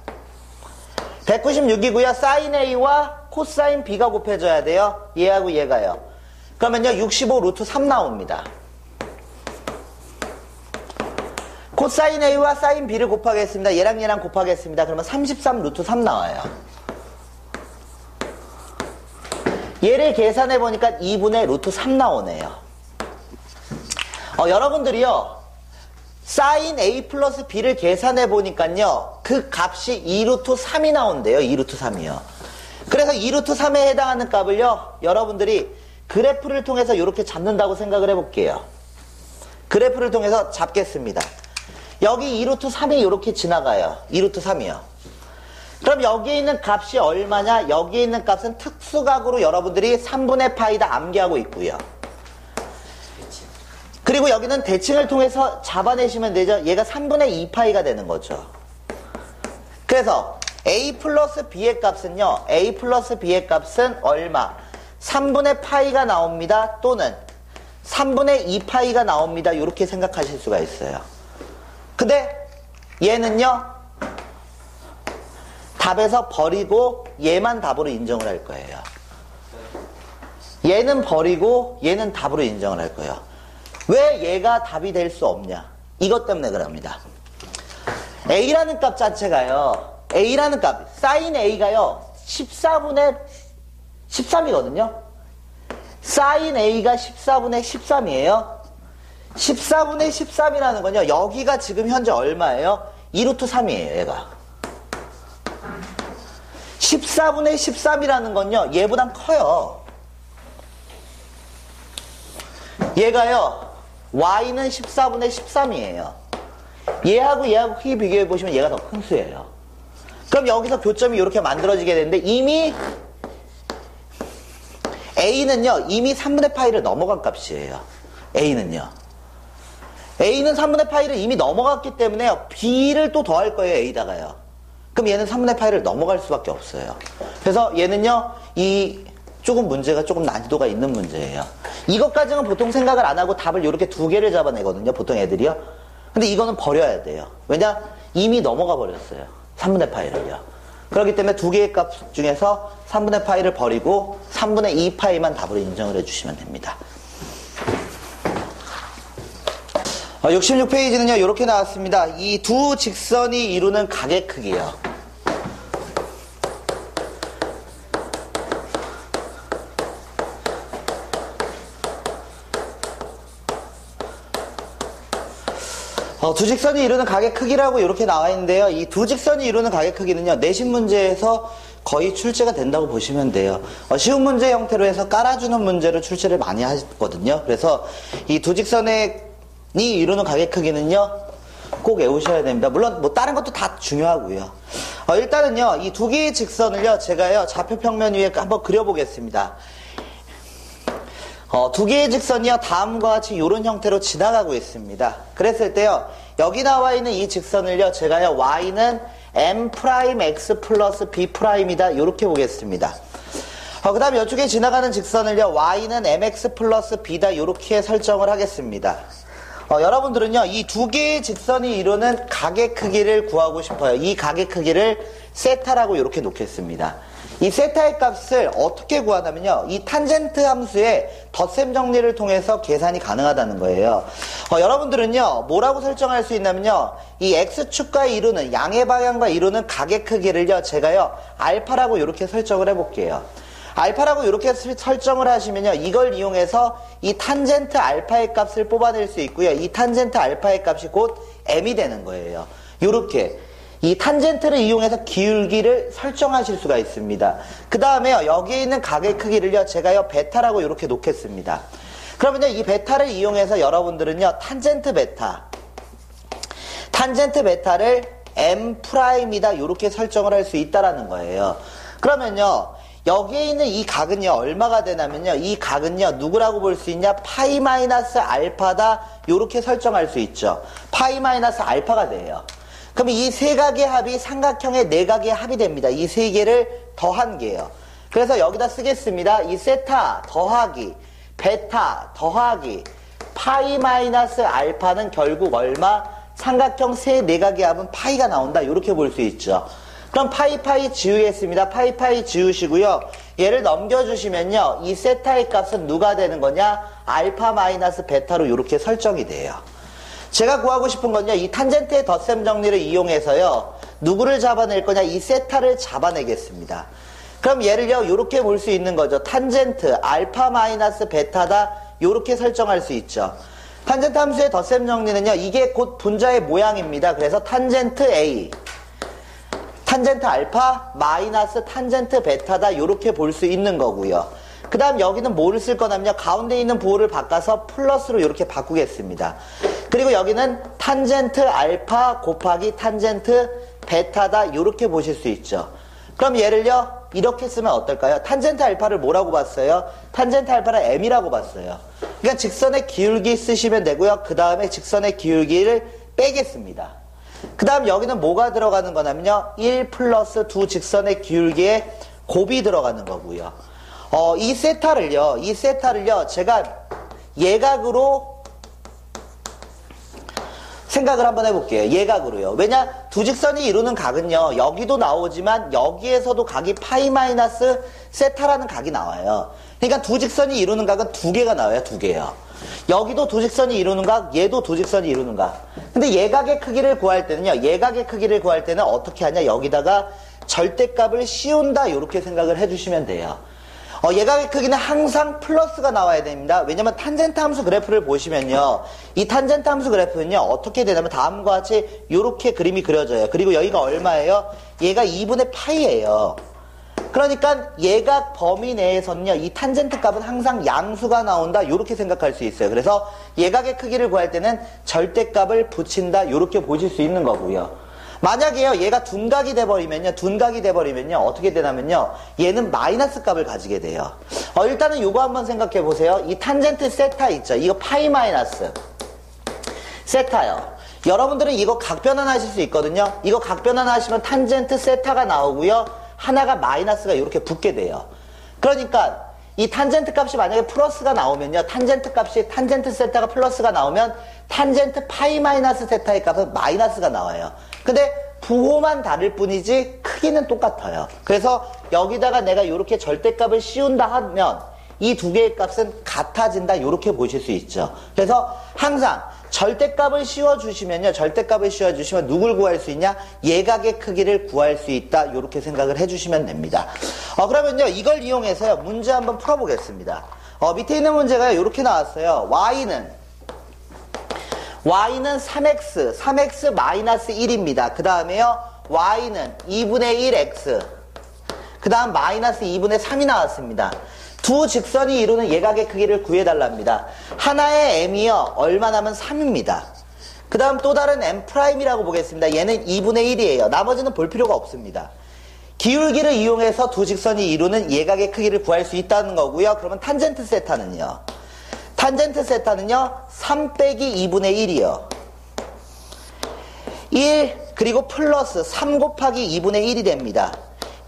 196이고요. 사인 A와 코사인 B가 곱해져야 돼요. 얘하고 얘가요. 그러면요, 65 루트 3 나옵니다. 코사인 A와 사인 B를 곱하겠습니다. 얘랑 얘랑 곱하겠습니다. 그러면 33 루트 3 나와요. 얘를 계산해보니까 2분의 루트 3 나오네요. 여러분들이요, 사인 A 플러스 B를 계산해보니까요, 그 값이 2루트 3이 나온대요. 2루트 3이요. 그래서 2루트 3에 해당하는 값을요, 여러분들이 그래프를 통해서 이렇게 잡는다고 생각을 해볼게요. 그래프를 통해서 잡겠습니다. 여기 2루트 3이 이렇게 지나가요. 2루트 3이요. 그럼 여기에 있는 값이 얼마냐? 여기에 있는 값은 특수각으로 여러분들이 3분의 파이다 암기하고 있고요. 그리고 여기는 대칭을 통해서 잡아내시면 되죠. 얘가 3분의 2파이가 되는 거죠. 그래서 A 플러스 B의 값은요, A 플러스 B의 값은 얼마? 3분의 파이가 나옵니다. 또는 3분의 2파이가 나옵니다. 이렇게 생각하실 수가 있어요. 근데 얘는요, 답에서 버리고 얘만 답으로 인정을 할 거예요. 얘는 버리고 얘는 답으로 인정을 할 거예요. 왜 얘가 답이 될 수 없냐? 이것 때문에 그럽니다. A라는 값 자체가요, A라는 값, 사인 A가요, 14분의 13이거든요. 사인 A가 14분의 13이에요. 14분의 13이라는 건요, 여기가 지금 현재 얼마예요? 2루트 3이에요, 얘가. 14분의 13이라는 건요, 얘보단 커요. 얘가요, Y는 14분의 13이에요. 얘하고 크게 비교해보시면 얘가 더 큰 수예요. 그럼 여기서 교점이 이렇게 만들어지게 되는데, 이미 A는요, 이미 3분의 파이를 넘어간 값이에요. A는 3분의 파이를 이미 넘어갔기 때문에 B를 또 더할 거예요, A다가요. 그럼 얘는 3분의 파이를 넘어갈 수밖에 없어요. 그래서 얘는요, 이 조금 문제가 조금 난이도가 있는 문제예요. 이것까지는 보통 생각을 안 하고 답을 이렇게 두 개를 잡아내거든요, 보통 애들이요. 근데 이거는 버려야 돼요. 왜냐? 이미 넘어가 버렸어요. 3분의 파이를요. 그렇기 때문에 두 개의 값 중에서 3분의 파이를 버리고 3분의 2 파이만 답으로 인정을 해주시면 됩니다. 66페이지는요, 이렇게 나왔습니다. 이 두 직선이 이루는 각의 크기요. 두 직선이 이루는 각의 크기라고 이렇게 나와 있는데요. 이 두 직선이 이루는 각의 크기는요, 내신 문제에서 거의 출제가 된다고 보시면 돼요. 쉬운 문제 형태로 해서 깔아주는 문제로 출제를 많이 하거든요. 그래서 이 두 직선이 이루는 각의 크기는요, 꼭 외우셔야 됩니다. 물론 뭐 다른 것도 다 중요하고요. 일단은요, 이 두 개의 직선을요, 제가요, 좌표 평면 위에 한번 그려보겠습니다. 두 개의 직선이요, 다음과 같이 이런 형태로 지나가고 있습니다. 그랬을 때요, 여기 나와 있는 이 직선을요, 제가요, y는 m'x 플러스 b'이다, 이렇게 보겠습니다. 그 다음에 이쪽에 지나가는 직선을요, y는 mx 플러스 b다, 이렇게 설정을 하겠습니다. 여러분들은요, 이 두 개의 직선이 이루는 각의 크기를 구하고 싶어요. 이 각의 크기를 세타라고 이렇게 놓겠습니다. 이 세타의 값을 어떻게 구하냐면요, 이 탄젠트 함수의 덧셈 정리를 통해서 계산이 가능하다는 거예요. 여러분들은요, 뭐라고 설정할 수 있냐면요, 이 x축과 이루는, 양의 방향과 이루는 각의 크기를요, 제가요, 알파라고 이렇게 설정을 해볼게요. 알파라고 이렇게 설정을 하시면요, 이걸 이용해서 이 탄젠트 알파의 값을 뽑아낼 수 있고요. 이 탄젠트 알파의 값이 곧 m이 되는 거예요. 요렇게 이 탄젠트를 이용해서 기울기를 설정하실 수가 있습니다. 그 다음에요, 여기에 있는 각의 크기를요, 제가요, 베타라고 이렇게 놓겠습니다. 그러면요, 이 베타를 이용해서 여러분들은요, 탄젠트 베타를 m'이다 요렇게 설정을 할 수 있다라는 거예요. 그러면요, 여기에 있는 이 각은요, 얼마가 되냐면요, 이 각은요, 누구라고 볼 수 있냐? 파이 마이너스 알파다 요렇게 설정할 수 있죠. 파이 마이너스 알파가 돼요. 그럼 이 세 각의 합이 삼각형의 네 각의 합이 됩니다. 이 세 개를 더한 게요. 그래서 여기다 쓰겠습니다. 이 세타 더하기 베타 더하기 파이 마이너스 알파는 결국 얼마? 삼각형 세 네 각의 합은 파이가 나온다 이렇게 볼 수 있죠. 그럼 파이 지우겠습니다. 파이 지우시고요. 얘를 넘겨주시면요, 이 세타의 값은 누가 되는 거냐? 알파 마이너스 베타로 이렇게 설정이 돼요. 제가 구하고 싶은 건요, 이 탄젠트의 덧셈 정리를 이용해서요, 누구를 잡아낼 거냐? 이 세타를 잡아내겠습니다. 그럼 얘를요, 요렇게 볼 수 있는 거죠. 탄젠트 알파 마이너스 베타다 요렇게 설정할 수 있죠. 탄젠트 함수의 덧셈 정리는요, 이게 곧 분자의 모양입니다. 그래서 탄젠트 A 탄젠트 알파 마이너스 탄젠트 베타다 요렇게 볼 수 있는 거고요. 그 다음 여기는 뭐를 쓸 거냐면요, 가운데 있는 부호를 바꿔서 플러스로 이렇게 바꾸겠습니다. 그리고 여기는 탄젠트 알파 곱하기 탄젠트 베타다 요렇게 보실 수 있죠. 그럼 얘를요, 이렇게 쓰면 어떨까요? 탄젠트 알파를 뭐라고 봤어요? 탄젠트 알파를 m이라고 봤어요. 그러니까 직선의 기울기 쓰시면 되고요. 그 다음에 직선의 기울기를 빼겠습니다. 그 다음 여기는 뭐가 들어가는 거냐면요, 1 플러스 두 직선의 기울기에 곱이 들어가는 거고요. 이 세타를요, 제가 예각으로 생각을 한번 해볼게요. 예각으로요. 왜냐? 두 직선이 이루는 각은요, 여기도 나오지만 여기에서도 각이 파이 마이너스 세타라는 각이 나와요. 그러니까 두 직선이 이루는 각은 두 개가 나와요. 두 개요. 여기도 두 직선이 이루는 각, 얘도 두 직선이 이루는 각. 근데 예각의 크기를 구할 때는 어떻게 하냐? 여기다가 절대값을 씌운다 이렇게 생각을 해주시면 돼요. 예각의 크기는 항상 플러스가 나와야 됩니다. 왜냐면 탄젠트 함수 그래프를 보시면요, 이 탄젠트 함수 그래프는요, 어떻게 되냐면 다음과 같이 이렇게 그림이 그려져요. 그리고 여기가 얼마예요? 얘가 2분의 파이예요. 그러니까 예각 범위 내에서는요, 이 탄젠트 값은 항상 양수가 나온다 이렇게 생각할 수 있어요. 그래서 예각의 크기를 구할 때는 절대값을 붙인다 이렇게 보실 수 있는 거고요. 만약에요, 얘가 둔각이 돼버리면요, 어떻게 되냐면요, 얘는 마이너스 값을 가지게 돼요. 일단은 요거 한번 생각해 보세요. 이 탄젠트 세타 있죠? 이거 파이 마이너스 세타요. 여러분들은 이거 각변환 하실 수 있거든요. 이거 각변환 하시면 탄젠트 세타가 나오고요, 하나가 마이너스가 이렇게 붙게 돼요. 그러니까 이 탄젠트 값이 만약에 플러스가 나오면요, 탄젠트 세타가 플러스가 나오면 탄젠트 파이 마이너스 세타의 값은 마이너스가 나와요. 근데 부호만 다를 뿐이지 크기는 똑같아요. 그래서 여기다가 내가 이렇게 절대값을 씌운다 하면 이 두 개의 값은 같아진다 이렇게 보실 수 있죠. 그래서 항상 절대값을 씌워주시면 누굴 구할 수 있냐? 예각의 크기를 구할 수 있다 이렇게 생각을 해주시면 됩니다. 그러면요, 이걸 이용해서요, 문제 한번 풀어보겠습니다. 밑에 있는 문제가 이렇게 나왔어요. y는 3x 마이너스 1입니다. 그 다음에요, y는 2분의 1x, 그 다음 마이너스 2분의 3이 나왔습니다. 두 직선이 이루는 예각의 크기를 구해달랍니다. 하나의 m이요, 얼마나면 3입니다. 그 다음 또 다른 m'이라고 보겠습니다. 얘는 2분의 1이에요. 나머지는 볼 필요가 없습니다. 기울기를 이용해서 두 직선이 이루는 예각의 크기를 구할 수 있다는 거고요. 그러면 탄젠트 세타는요, 3 빼기 2분의 1이요. 1 그리고 플러스 3 곱하기 2분의 1이 됩니다.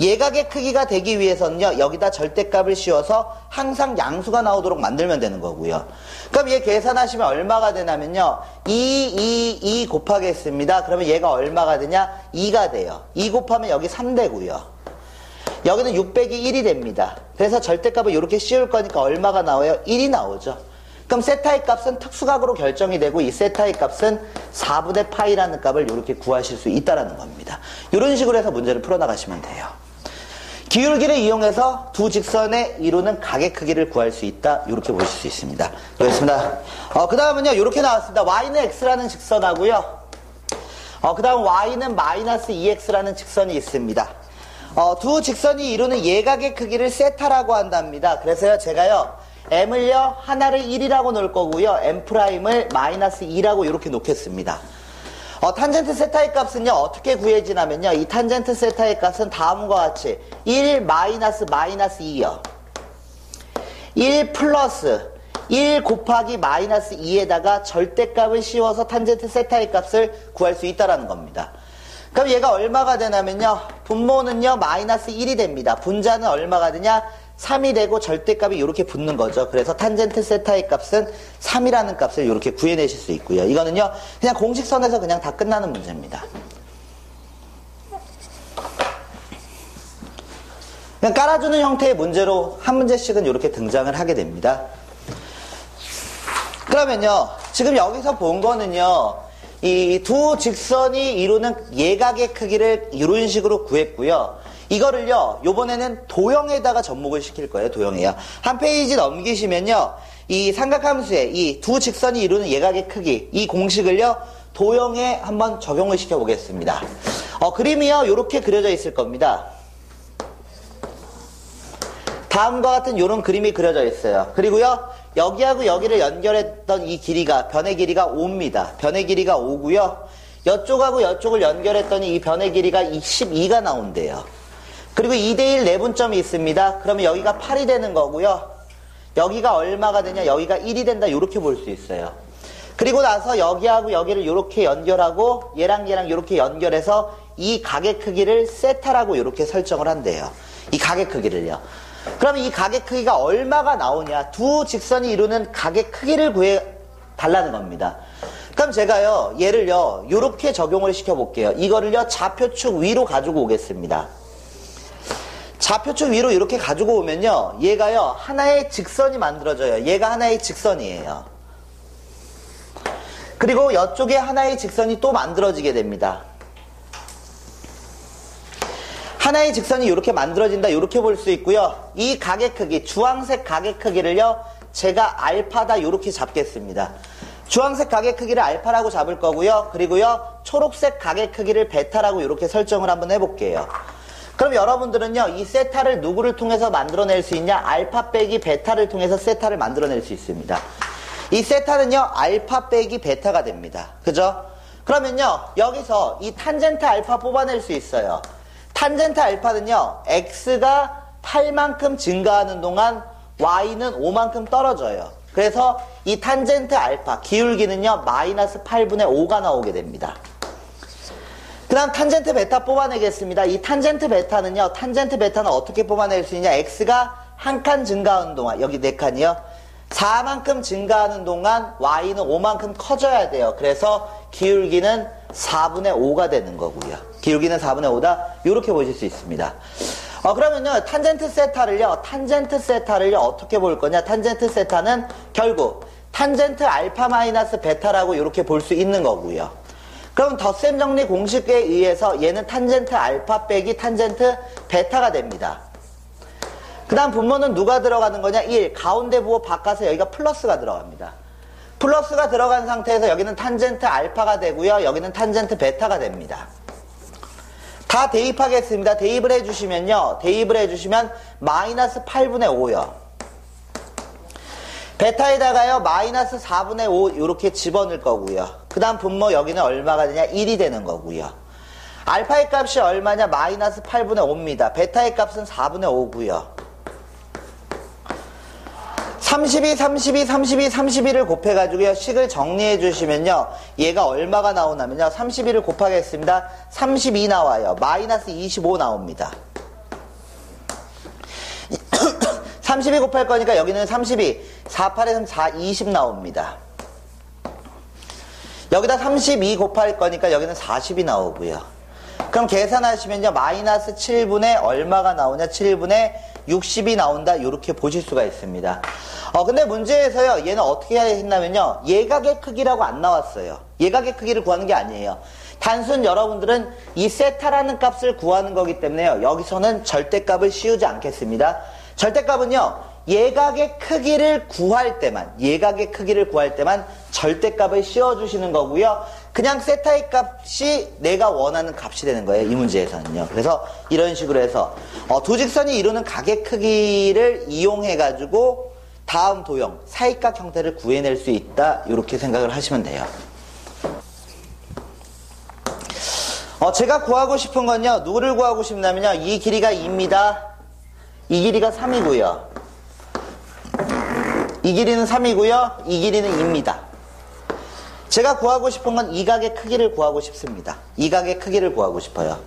예각의 크기가 되기 위해서는요, 여기다 절대값을 씌워서 항상 양수가 나오도록 만들면 되는 거고요. 그럼 얘 계산하시면 얼마가 되냐면요, 2 곱하겠습니다. 그러면 얘가 얼마가 되냐? 2가 돼요. 2 곱하면 여기 3 되고요. 여기는 6 빼기 1이 됩니다. 그래서 절대값을 이렇게 씌울 거니까 얼마가 나와요? 1이 나오죠. 그럼 세타의 값은 특수각으로 결정이 되고 이 세타의 값은 4분의 파이라는 값을 이렇게 구하실 수 있다는 겁니다. 이런 식으로 해서 문제를 풀어나가시면 돼요. 기울기를 이용해서 두 직선의 이루는 각의 크기를 구할 수 있다. 이렇게 보실 수 있습니다. 그렇습니다. 그 다음은요, 이렇게 나왔습니다. y는 x라는 직선하고요. 그 다음 y는 마이너스 2x라는 직선이 있습니다. 두 직선이 이루는 예각의 크기를 세타라고 한답니다. 그래서요, 제가요, m을요, 하나를 1이라고 놓을 거고요, m'을 마이너스 2라고 이렇게 놓겠습니다. 탄젠트 세타의 값은요, 어떻게 구해지냐면요, 이 탄젠트 세타의 값은 다음과 같이 1 마이너스 2요. 1 플러스 1 곱하기 마이너스 2에다가 절대값을 씌워서 탄젠트 세타의 값을 구할 수 있다는 겁니다. 그럼 얘가 얼마가 되냐면요, 분모는요, 마이너스 1이 됩니다. 분자는 얼마가 되냐? 3이 되고 절대값이 이렇게 붙는 거죠. 그래서 탄젠트 세타의 값은 3이라는 값을 이렇게 구해내실 수 있고요. 이거는요, 그냥 공식선에서 그냥 다 끝나는 문제입니다. 그냥 깔아주는 형태의 문제로 한 문제씩은 이렇게 등장을 하게 됩니다. 그러면요, 지금 여기서 본 거는요, 이 두 직선이 이루는 예각의 크기를 이런 식으로 구했고요. 이거를요, 요번에는 도형에다가 접목을 시킬 거예요. 도형에요. 한 페이지 넘기시면요, 이 삼각함수의 이 두 직선이 이루는 예각의 크기, 이 공식을요, 도형에 한번 적용을 시켜 보겠습니다. 그림이요, 요렇게 그려져 있을 겁니다. 다음과 같은 요런 그림이 그려져 있어요. 그리고요, 여기하고 여기를 연결했던 이 길이가, 변의 길이가 5입니다. 변의 길이가 5고요. 이쪽하고 이쪽을 연결했더니 이 변의 길이가 12가 나온대요. 그리고 2대1 내분점이 있습니다. 그러면 여기가 8이 되는 거고요. 여기가 얼마가 되냐? 여기가 1이 된다. 이렇게 볼 수 있어요. 그리고 나서 여기하고 여기를 이렇게 연결하고 얘랑 이렇게 연결해서 이 각의 크기를 세타라고 이렇게 설정을 한대요. 이 각의 크기를요. 그러면 이 각의 크기가 얼마가 나오냐? 두 직선이 이루는 각의 크기를 구해 달라는 겁니다. 그럼 제가요, 얘를요, 이렇게 적용을 시켜 볼게요. 이거를요, 좌표축 위로 가지고 오겠습니다. 좌표축 위로 이렇게 가지고 오면요, 얘가요, 하나의 직선이 만들어져요. 얘가 하나의 직선이에요. 그리고 이쪽에 하나의 직선이 또 만들어지게 됩니다. 하나의 직선이 이렇게 만들어진다, 이렇게 볼 수 있고요. 이 각의 크기, 주황색 각의 크기를요, 제가 알파다 이렇게 잡겠습니다. 주황색 각의 크기를 알파라고 잡을 거고요. 그리고요, 초록색 각의 크기를 베타라고 이렇게 설정을 한번 해볼게요. 그럼 여러분들은요, 이 세타를 누구를 통해서 만들어낼 수 있냐? 알파 빼기 베타를 통해서 세타를 만들어낼 수 있습니다. 이 세타는요, 알파 빼기 베타가 됩니다. 그죠? 그러면요, 여기서 이 탄젠트 알파 뽑아낼 수 있어요. 탄젠트 알파는요, x가 8만큼 증가하는 동안 y는 5만큼 떨어져요. 그래서 이 탄젠트 알파, 기울기는요, 마이너스 8분의 5가 나오게 됩니다. 그 다음 탄젠트 베타 뽑아내겠습니다. 이 탄젠트 베타는 어떻게 뽑아낼 수 있냐? x가 한 칸 증가하는 동안, 여기 4칸이요. 4만큼 증가하는 동안 y는 5만큼 커져야 돼요. 그래서 기울기는 4분의 5가 되는 거고요. 기울기는 4분의 5다. 이렇게 보실 수 있습니다. 그러면요, 탄젠트 세타를요, 어떻게 볼 거냐? 탄젠트 세타는 결국 탄젠트 알파 마이너스 베타라고 이렇게 볼 수 있는 거고요. 그럼 덧셈 정리 공식에 의해서 얘는 탄젠트 알파 빼기 탄젠트 베타가 됩니다. 그 다음 분모는 누가 들어가는 거냐? 1. 가운데 부호 바꿔서 여기가 플러스가 들어갑니다. 플러스가 들어간 상태에서 여기는 탄젠트 알파가 되고요. 여기는 탄젠트 베타가 됩니다. 다 대입하겠습니다. 대입을 해주시면 마이너스 8분의 5요. 베타에다가요, 마이너스 4분의 5 이렇게 집어넣을 거고요. 그 다음 분모 여기는 얼마가 되냐? 1이 되는 거고요. 알파의 값이 얼마냐? 마이너스 8분의 5입니다. 베타의 값은 4분의 5고요. 32를 곱해가지고요, 식을 정리해 주시면요, 얘가 얼마가 나오냐면요, 32를 곱하겠습니다. 32 나와요. 마이너스 25 나옵니다. 32 곱할 거니까 여기는 32. 4, 8에 3, 4, 20 나옵니다. 여기다 32 곱할 거니까 여기는 40이 나오고요. 그럼 계산하시면요. 마이너스 7분의 얼마가 나오냐? 7분의 60이 나온다. 이렇게 보실 수가 있습니다. 근데 문제에서요. 얘는 어떻게 해야 했냐면요. 예각의 크기라고 안 나왔어요. 예각의 크기를 구하는 게 아니에요. 단순 여러분들은 이 세타라는 값을 구하는 거기 때문에요. 여기서는 절대값을 씌우지 않겠습니다. 절대값은요. 예각의 크기를 구할 때만 절대값을 씌워주시는 거고요. 그냥 세타의 값이 내가 원하는 값이 되는 거예요. 이 문제에서는요. 그래서 이런 식으로 해서 두 직선이 이루는 각의 크기를 이용해가지고 다음 도형, 사이각 형태를 구해낼 수 있다. 이렇게 생각을 하시면 돼요. 제가 구하고 싶은 건요. 누구를 구하고 싶냐면요. 이 길이가 2입니다. 이 길이가 3이고요. 이 길이는 3이고요. 이 길이는 2입니다. 제가 구하고 싶은 건 이 각의 크기를 구하고 싶습니다. 이 각의 크기를 구하고 싶어요.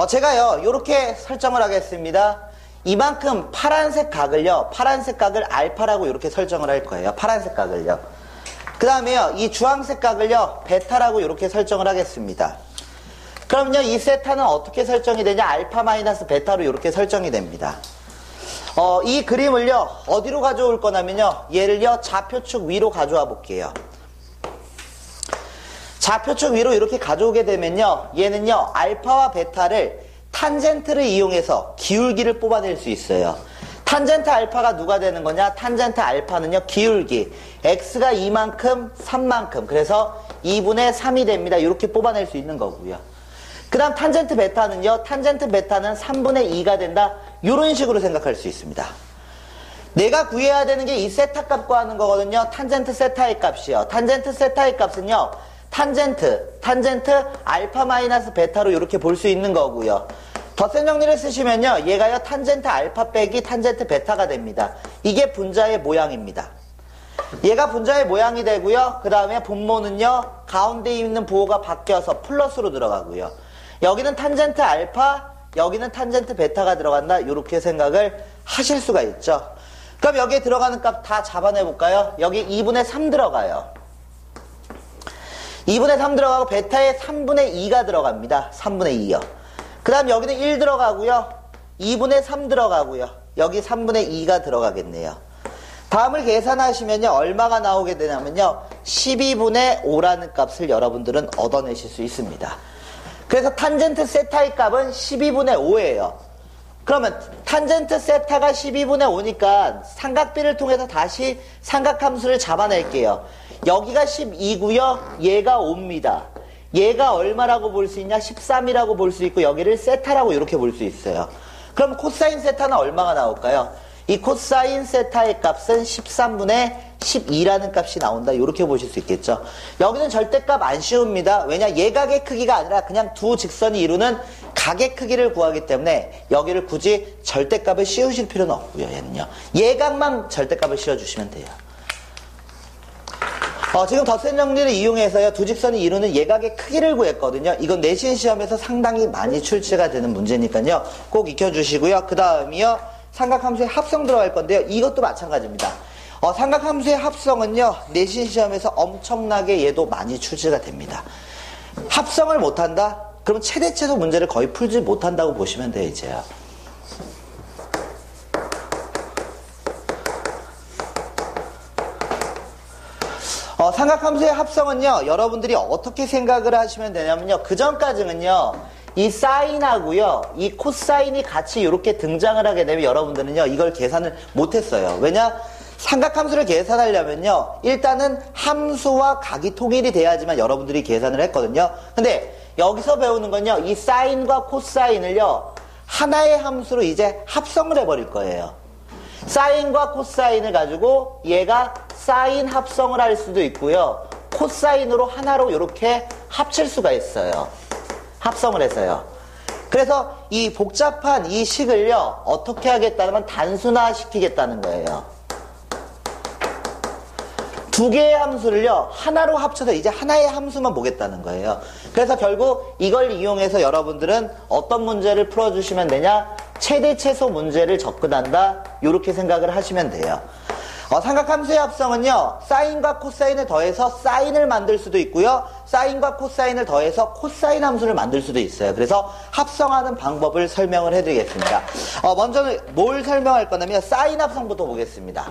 제가요. 이렇게 설정을 하겠습니다. 이만큼 파란색 각을 알파라고 이렇게 설정을 할 거예요. 파란색 각을요. 그 다음에요. 이 주황색 각을요. 베타라고 이렇게 설정을 하겠습니다. 그럼요. 이 세타는 어떻게 설정이 되냐? 알파 마이너스 베타로 이렇게 설정이 됩니다. 이 그림을요. 어디로 가져올 거냐면요. 얘를요. 좌표축 위로 가져와 볼게요. 좌표축 위로 이렇게 가져오게 되면요. 얘는요. 알파와 베타를 탄젠트를 이용해서 기울기를 뽑아낼 수 있어요. 탄젠트 알파가 누가 되는 거냐? 탄젠트 알파는요. 기울기. x가 2만큼, 3만큼. 그래서 2분의 3이 됩니다. 이렇게 뽑아낼 수 있는 거고요. 그 다음 탄젠트 베타는요. 탄젠트 베타는 3분의 2가 된다. 이런 식으로 생각할 수 있습니다. 내가 구해야 되는 게 이 세타 값 구하는 거거든요. 탄젠트 세타의 값이요. 탄젠트 세타의 값은요. 탄젠트 알파 마이너스 베타로 이렇게 볼 수 있는 거고요. 덧셈 정리를 쓰시면요. 얘가요. 탄젠트 알파 빼기 탄젠트 베타가 됩니다. 이게 분자의 모양입니다. 얘가 분자의 모양이 되고요. 그 다음에 분모는요. 가운데 있는 부호가 바뀌어서 플러스로 들어가고요. 여기는 탄젠트 알파, 여기는 탄젠트 베타가 들어간다. 이렇게 생각을 하실 수가 있죠. 그럼 여기에 들어가는 값 다 잡아내볼까요? 여기 2분의 3 들어가요. 2분의 3 들어가고 베타에 3분의 2가 들어갑니다. 3분의 2요. 그 다음 여기는 1 들어가고요. 2분의 3 들어가고요. 여기 3분의 2가 들어가겠네요. 다음을 계산하시면요. 얼마가 나오게 되냐면요. 12분의 5라는 값을 여러분들은 얻어내실 수 있습니다. 그래서 탄젠트 세타의 값은 12분의 5예요. 그러면 탄젠트 세타가 12분의 5니까 삼각비를 통해서 다시 삼각함수를 잡아낼게요. 여기가 12고요. 얘가 5입니다. 얘가 얼마라고 볼 수 있냐? 13이라고 볼 수 있고 여기를 세타라고 이렇게 볼 수 있어요. 그럼 코사인 세타는 얼마가 나올까요? 이 코사인 세타의 값은 13분의 12라는 값이 나온다. 이렇게 보실 수 있겠죠. 여기는 절대값 안 씌웁니다. 왜냐? 예각의 크기가 아니라 그냥 두 직선이 이루는 각의 크기를 구하기 때문에 여기를 굳이 절대값을 씌우실 필요는 없고요. 얘는요. 예각만 절대값을 씌워주시면 돼요. 지금 덧셈 정리를 이용해서요. 두 직선이 이루는 예각의 크기를 구했거든요. 이건 내신 시험에서 상당히 많이 출제가 되는 문제니까요. 꼭 익혀주시고요. 그 다음이요. 삼각함수의 합성 들어갈 건데요. 이것도 마찬가지입니다. 삼각함수의 합성은요. 내신 시험에서 엄청나게 얘도 많이 출제가 됩니다. 합성을 못한다? 그럼 최대체도 문제를 거의 풀지 못한다고 보시면 돼요. 이제요. 삼각함수의 합성은요. 여러분들이 어떻게 생각을 하시면 되냐면요. 그 전까지는요. 이 사인하고요. 이 코사인이 같이 이렇게 등장을 하게 되면 여러분들은요. 이걸 계산을 못했어요. 왜냐? 삼각함수를 계산하려면요. 일단은 함수와 각이 통일이 돼야지만 여러분들이 계산을 했거든요. 근데 여기서 배우는 건요. 이 사인과 코사인을요. 하나의 함수로 이제 합성을 해버릴 거예요. 사인과 코사인을 가지고 얘가 사인 합성을 할 수도 있고요. 코사인으로 하나로 이렇게 합칠 수가 있어요. 합성을 해서요. 그래서 이 복잡한 이 식을요. 어떻게 하겠다면 단순화시키겠다는 거예요. 두 개의 함수를요. 하나로 합쳐서 이제 하나의 함수만 보겠다는 거예요. 그래서 결국 이걸 이용해서 여러분들은 어떤 문제를 풀어주시면 되냐? 최대 최소 문제를 접근한다. 이렇게 생각을 하시면 돼요. 삼각함수의 합성은요, 사인과 코사인을 더해서 사인을 만들 수도 있고요, 사인과 코사인을 더해서 코사인 함수를 만들 수도 있어요. 그래서 합성하는 방법을 설명을 해드리겠습니다. 먼저 뭘 설명할 거냐면 사인 합성부터 보겠습니다.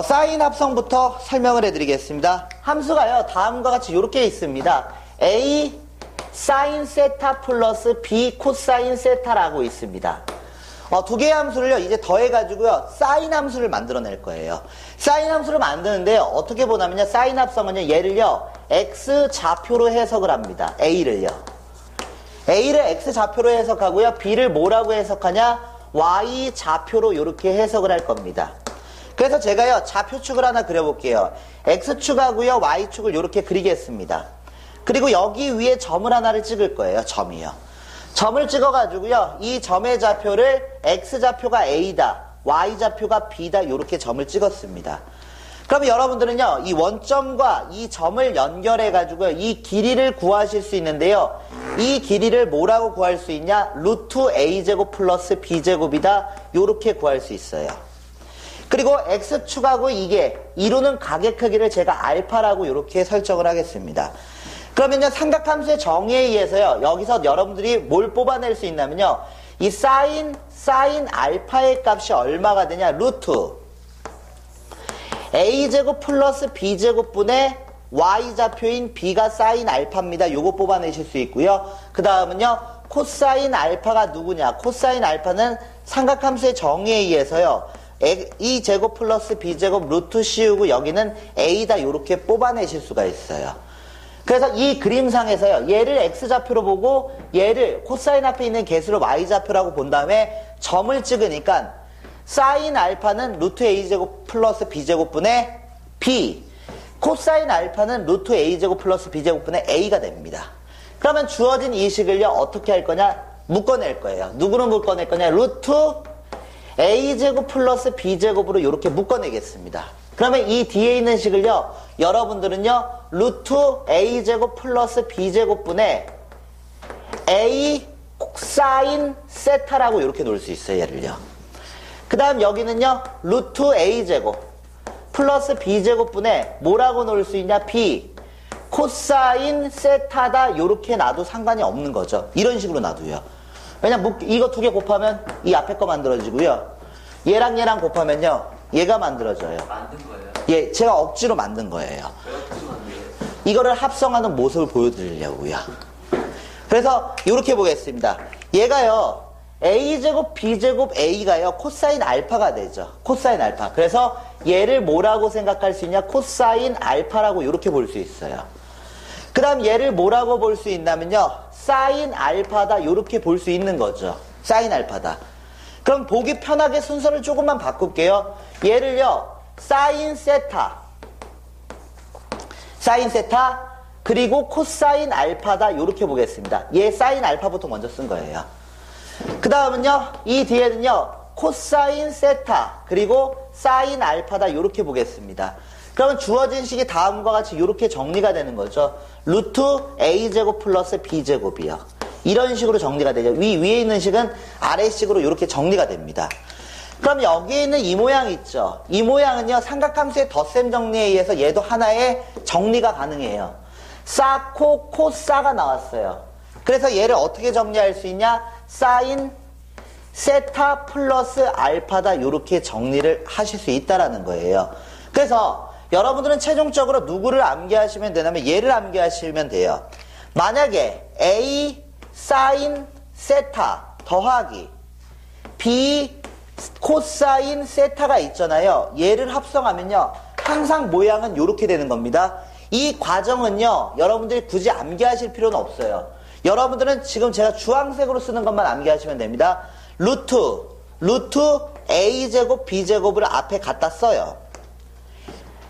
사인 합성부터 설명을 해드리겠습니다. 함수가요, 다음과 같이 이렇게 있습니다. A 사인 세타 플러스 B 코사인 세타라고 있습니다. 두 개의 함수를요, 이제 더해가지고요, 사인 함수를 만들어낼 거예요. 사인 함수를 만드는데요, 어떻게 보냐면요, 사인 합성은요, 얘를요, X 좌표로 해석을 합니다. A를요. A를 X 좌표로 해석하고요, B를 뭐라고 해석하냐? Y 좌표로 이렇게 해석을 할 겁니다. 그래서 제가요, 좌표축을 하나 그려볼게요. X축하고요, Y축을 이렇게 그리겠습니다. 그리고 여기 위에 점을 하나를 찍을 거예요. 점이요. 점을 찍어가지고요, 이 점의 좌표를 X좌표가 A다, Y좌표가 B다, 이렇게 점을 찍었습니다. 그러면 여러분들은요, 이 원점과 이 점을 연결해가지고요, 이 길이를 구하실 수 있는데요, 이 길이를 뭐라고 구할 수 있냐? 루트 A제곱 플러스 B제곱이다, 요렇게 구할 수 있어요. 그리고 X축하고 이게 이루는 가계 크기를 제가 알파라고 이렇게 설정을 하겠습니다. 그러면요, 삼각함수의 정의에 의해서요, 여기서 여러분들이 뭘 뽑아낼 수 있냐면요, 이 사인 알파의 값이 얼마가 되냐? 루트 A제곱 플러스 B제곱분의 Y좌표인 B가 사인 알파입니다. 요거 뽑아내실 수 있고요. 그 다음은요, 코사인 알파가 누구냐? 코사인 알파는 삼각함수의 정의에 의해서요, E 제곱 플러스 B 제곱 루트 씌우고 여기는 A다, 요렇게 뽑아내실 수가 있어요. 그래서 이 그림상에서요, 얘를 X좌표로 보고 얘를 코사인 앞에 있는 개수를 Y좌표라고 본 다음에 점을 찍으니까 사인 알파는 루트 A제곱 플러스 B제곱분의 B, 코사인 알파는 루트 A제곱 플러스 B제곱분의 A가 됩니다. 그러면 주어진 이 식을요, 어떻게 할 거냐? 묶어낼 거예요. 누구로 묶어낼 거냐? 루트 A제곱 플러스 B제곱으로 이렇게 묶어내겠습니다. 그러면 이 뒤에 있는 식을요, 여러분들은요, 루트 A제곱 플러스 B제곱분의 A 사인 세타라고 이렇게 놓을 수 있어요, 얘를요. 그 다음 여기는요, 루트 A제곱 플러스 B제곱분의 뭐라고 놓을 수 있냐? B 코사인 세타다, 요렇게 놔도 상관이 없는 거죠. 이런 식으로 놔도요. 왜냐면 이거 두 개 곱하면 이 앞에 거 만들어지고요, 얘랑 얘랑 곱하면요, 얘가 만들어져요. 만든 거예요? 예, 제가 억지로 만든 거예요. 왜 억지로 만들어요? 이거를 합성하는 모습을 보여드리려고요. 그래서 이렇게 보겠습니다. 얘가요, A제곱 B제곱 A가요, 코사인 알파가 되죠. 코사인 알파. 그래서 얘를 뭐라고 생각할 수 있냐? 코사인 알파라고 이렇게 볼 수 있어요. 그 다음 얘를 뭐라고 볼 수 있냐면요, 사인 알파다, 이렇게 볼 수 있는 거죠. 사인 알파다. 그럼 보기 편하게 순서를 조금만 바꿀게요. 얘를요, 사인 세타 그리고 코사인 알파다, 이렇게 보겠습니다. 얘 사인 알파부터 먼저 쓴 거예요. 그 다음은요, 이 뒤에는요, 코사인 세타 그리고 사인 알파다, 이렇게 보겠습니다. 그러면 주어진 식이 다음과 같이 이렇게 정리가 되는 거죠. 루트 A제곱 플러스 B제곱이요. 이런 식으로 정리가 되죠. 위에 있는 식은 아래식으로 이렇게 정리가 됩니다. 그럼 여기에 있는 이 모양 있죠. 이 모양은요, 삼각함수의 덧셈 정리에 의해서 얘도 하나의 정리가 가능해요. 싸, 코, 코, 싸가 나왔어요. 그래서 얘를 어떻게 정리할 수 있냐? 사인 세타 플러스 알파다, 이렇게 정리를 하실 수 있다라는 거예요. 그래서 여러분들은 최종적으로 누구를 암기하시면 되냐면 얘를 암기하시면 돼요. 만약에 A 사인 세타 더하기 B 코사인 세타가 있잖아요. 얘를 합성하면요, 항상 모양은 이렇게 되는 겁니다. 이 과정은요, 여러분들이 굳이 암기하실 필요는 없어요. 여러분들은 지금 제가 주황색으로 쓰는 것만 암기하시면 됩니다. 루트 A제곱 B제곱을 앞에 갖다 써요.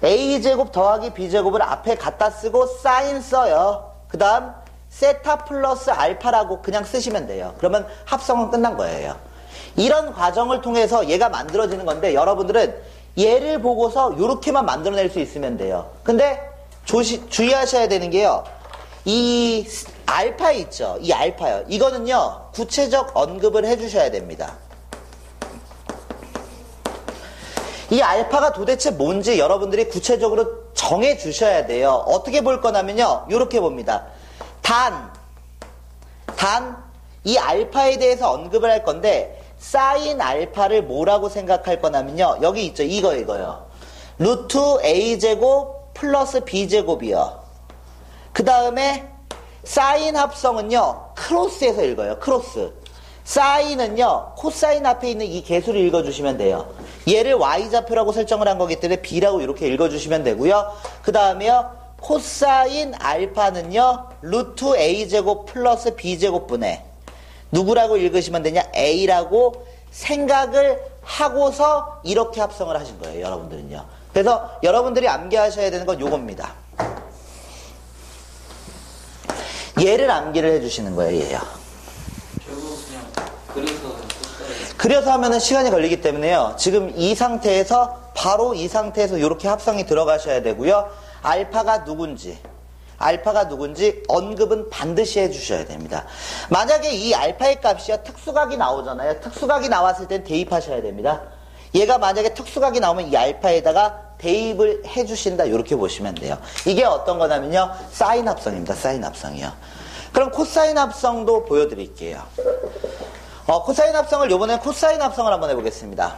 A제곱 더하기 B제곱을 앞에 갖다 쓰고 사인 써요. 그 다음 세타 플러스 알파라고 그냥 쓰시면 돼요. 그러면 합성은 끝난 거예요. 이런 과정을 통해서 얘가 만들어지는 건데, 여러분들은 얘를 보고서 이렇게만 만들어낼 수 있으면 돼요. 근데 주의하셔야 되는 게요. 이 알파 있죠. 이 알파요. 이거는요. 구체적 언급을 해주셔야 됩니다. 이 알파가 도대체 뭔지 여러분들이 구체적으로 정해 주셔야 돼요. 어떻게 볼 거냐면요. 이렇게 봅니다. 이 알파에 대해서 언급을 할 건데 사인 알파를 뭐라고 생각할 거냐면요. 여기 있죠. 이거요. 루트 a제곱 플러스 b제곱이요. 그 다음에 사인 합성은요. 크로스에서 읽어요. 크로스. 사인은요. 코사인 앞에 있는 이 개수를 읽어주시면 돼요. 얘를 y좌표라고 설정을 한 거기 때문에 b라고 이렇게 읽어주시면 되고요. 그 다음에요. 코사인 알파는요. 루트 a제곱 플러스 b제곱분의 누구라고 읽으시면 되냐? a라고 생각을 하고서 이렇게 합성을 하신 거예요. 여러분들은요. 그래서 여러분들이 암기하셔야 되는 건 요겁니다. 얘를 암기를 해주시는 거예요. 얘요. 결국 그냥 그려서 하면은 시간이 걸리기 때문에요. 지금 이 상태에서 바로 이 상태에서 이렇게 합성이 들어가셔야 되고요. 알파가 누군지 언급은 반드시 해주셔야 됩니다. 만약에 이 알파의 값이요. 특수각이 나오잖아요. 특수각이 나왔을 땐 대입하셔야 됩니다. 얘가 만약에 특수각이 나오면 이 알파에다가 대입을 해주신다. 이렇게 보시면 돼요. 이게 어떤 거냐면요. 사인 합성입니다. 사인 합성이요. 그럼 코사인 합성도 보여드릴게요. 코사인 합성을 요번에 코사인 합성을 한번 해보겠습니다.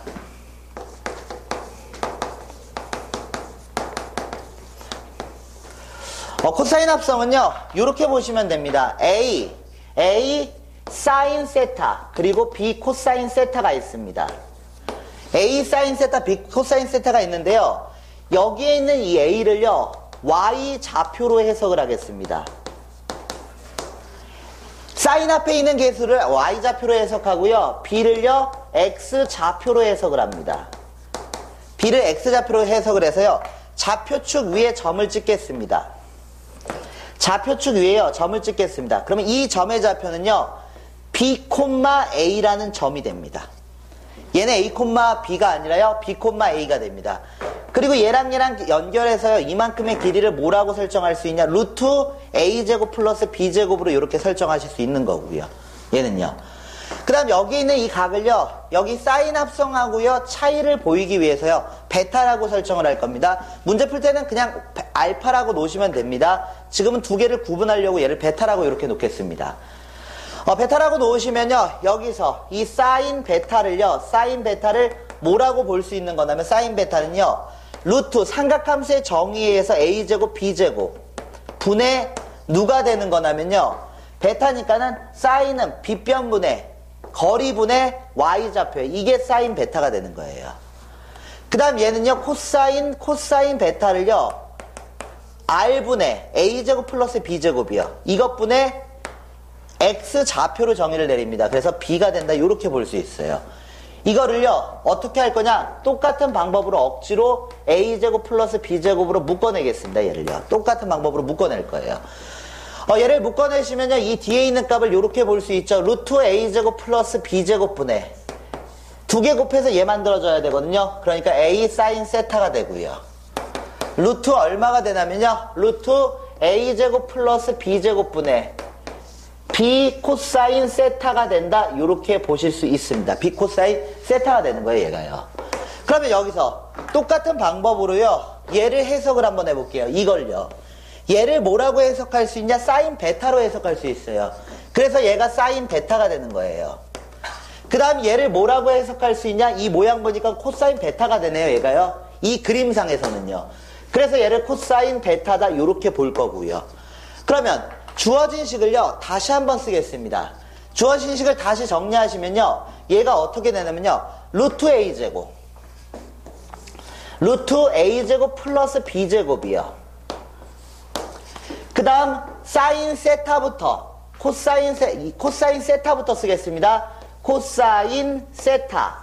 코사인 합성은요. 이렇게 보시면 됩니다. A 사인 세타 그리고 B 코사인 세타가 있습니다. A 사인 세타, B 코사인 세타가 있는데요. 여기에 있는 이 A를요. Y 좌표로 해석을 하겠습니다. 사인 앞에 있는 개수를 Y 좌표로 해석하고요. B를요. X 좌표로 해석을 합니다. B를 X 좌표로 해석을 해서요. 좌표축 위에 점을 찍겠습니다. 좌표축 위에요. 점을 찍겠습니다. 그러면 이 점의 좌표는요. B, A라는 점이 됩니다. 얘는 A, B가 아니라요. B, A가 됩니다. 그리고 얘랑 연결해서요. 이만큼의 길이를 뭐라고 설정할 수 있냐? 루트 A제곱 플러스 B제곱으로 이렇게 설정하실 수 있는 거고요. 얘는요. 그 다음 여기 있는 이 각을요. 여기 사인 합성하고요. 차이를 보이기 위해서요. 베타라고 설정을 할 겁니다. 문제 풀 때는 그냥 알파라고 놓으시면 됩니다. 지금은 두 개를 구분하려고 얘를 베타라고 이렇게 놓겠습니다. 베타라고 놓으시면요. 여기서 이 사인 베타를 뭐라고 볼 수 있는 거냐면 사인 베타는요. 루트 삼각함수의 정의에 의해서 a제곱 b제곱 분의 누가 되는 거냐면요. 베타니까는 사인은 빗변분의 거리분의 y좌표에 이게 사인 베타가 되는 거예요. 그 다음 얘는요. 코사인 베타를요. r분의 a제곱 플러스 b제곱이요. 이것분의 x 좌표로 정의를 내립니다. 그래서 b가 된다. 이렇게 볼 수 있어요. 이거를요. 어떻게 할 거냐. 똑같은 방법으로 억지로 a제곱 플러스 b제곱으로 묶어내겠습니다. 얘를요. 똑같은 방법으로 묶어낼 거예요. 얘를 묶어내시면요. 이 뒤에 있는 값을 이렇게 볼 수 있죠. 루트 a제곱 플러스 b제곱분의 두 개 곱해서 얘 만들어줘야 되거든요. 그러니까 a 사인 세타가 되고요. 루트 얼마가 되냐면요. 루트 a제곱 플러스 b제곱분의 b 코사인 세타가 된다. 이렇게 보실 수 있습니다. b 코사인 세타가 되는 거예요. 얘가요. 그러면 여기서 똑같은 방법으로요. 얘를 해석을 한번 해볼게요. 이걸요. 얘를 뭐라고 해석할 수 있냐? 사인 베타로 해석할 수 있어요. 그래서 얘가 사인 베타가 되는 거예요. 그 다음 얘를 뭐라고 해석할 수 있냐? 이 모양 보니까 코사인 베타가 되네요. 얘가요. 이 그림상에서는요. 그래서 얘를 코사인 베타다. 이렇게 볼 거고요. 그러면 주어진 식을요. 다시 한번 쓰겠습니다. 주어진 식을 다시 정리하시면요. 얘가 어떻게 되냐면요. 루트 a제곱 플러스 b제곱이요. 그 다음 사인 세타부터 코사인 세타부터 쓰겠습니다. 코사인 세타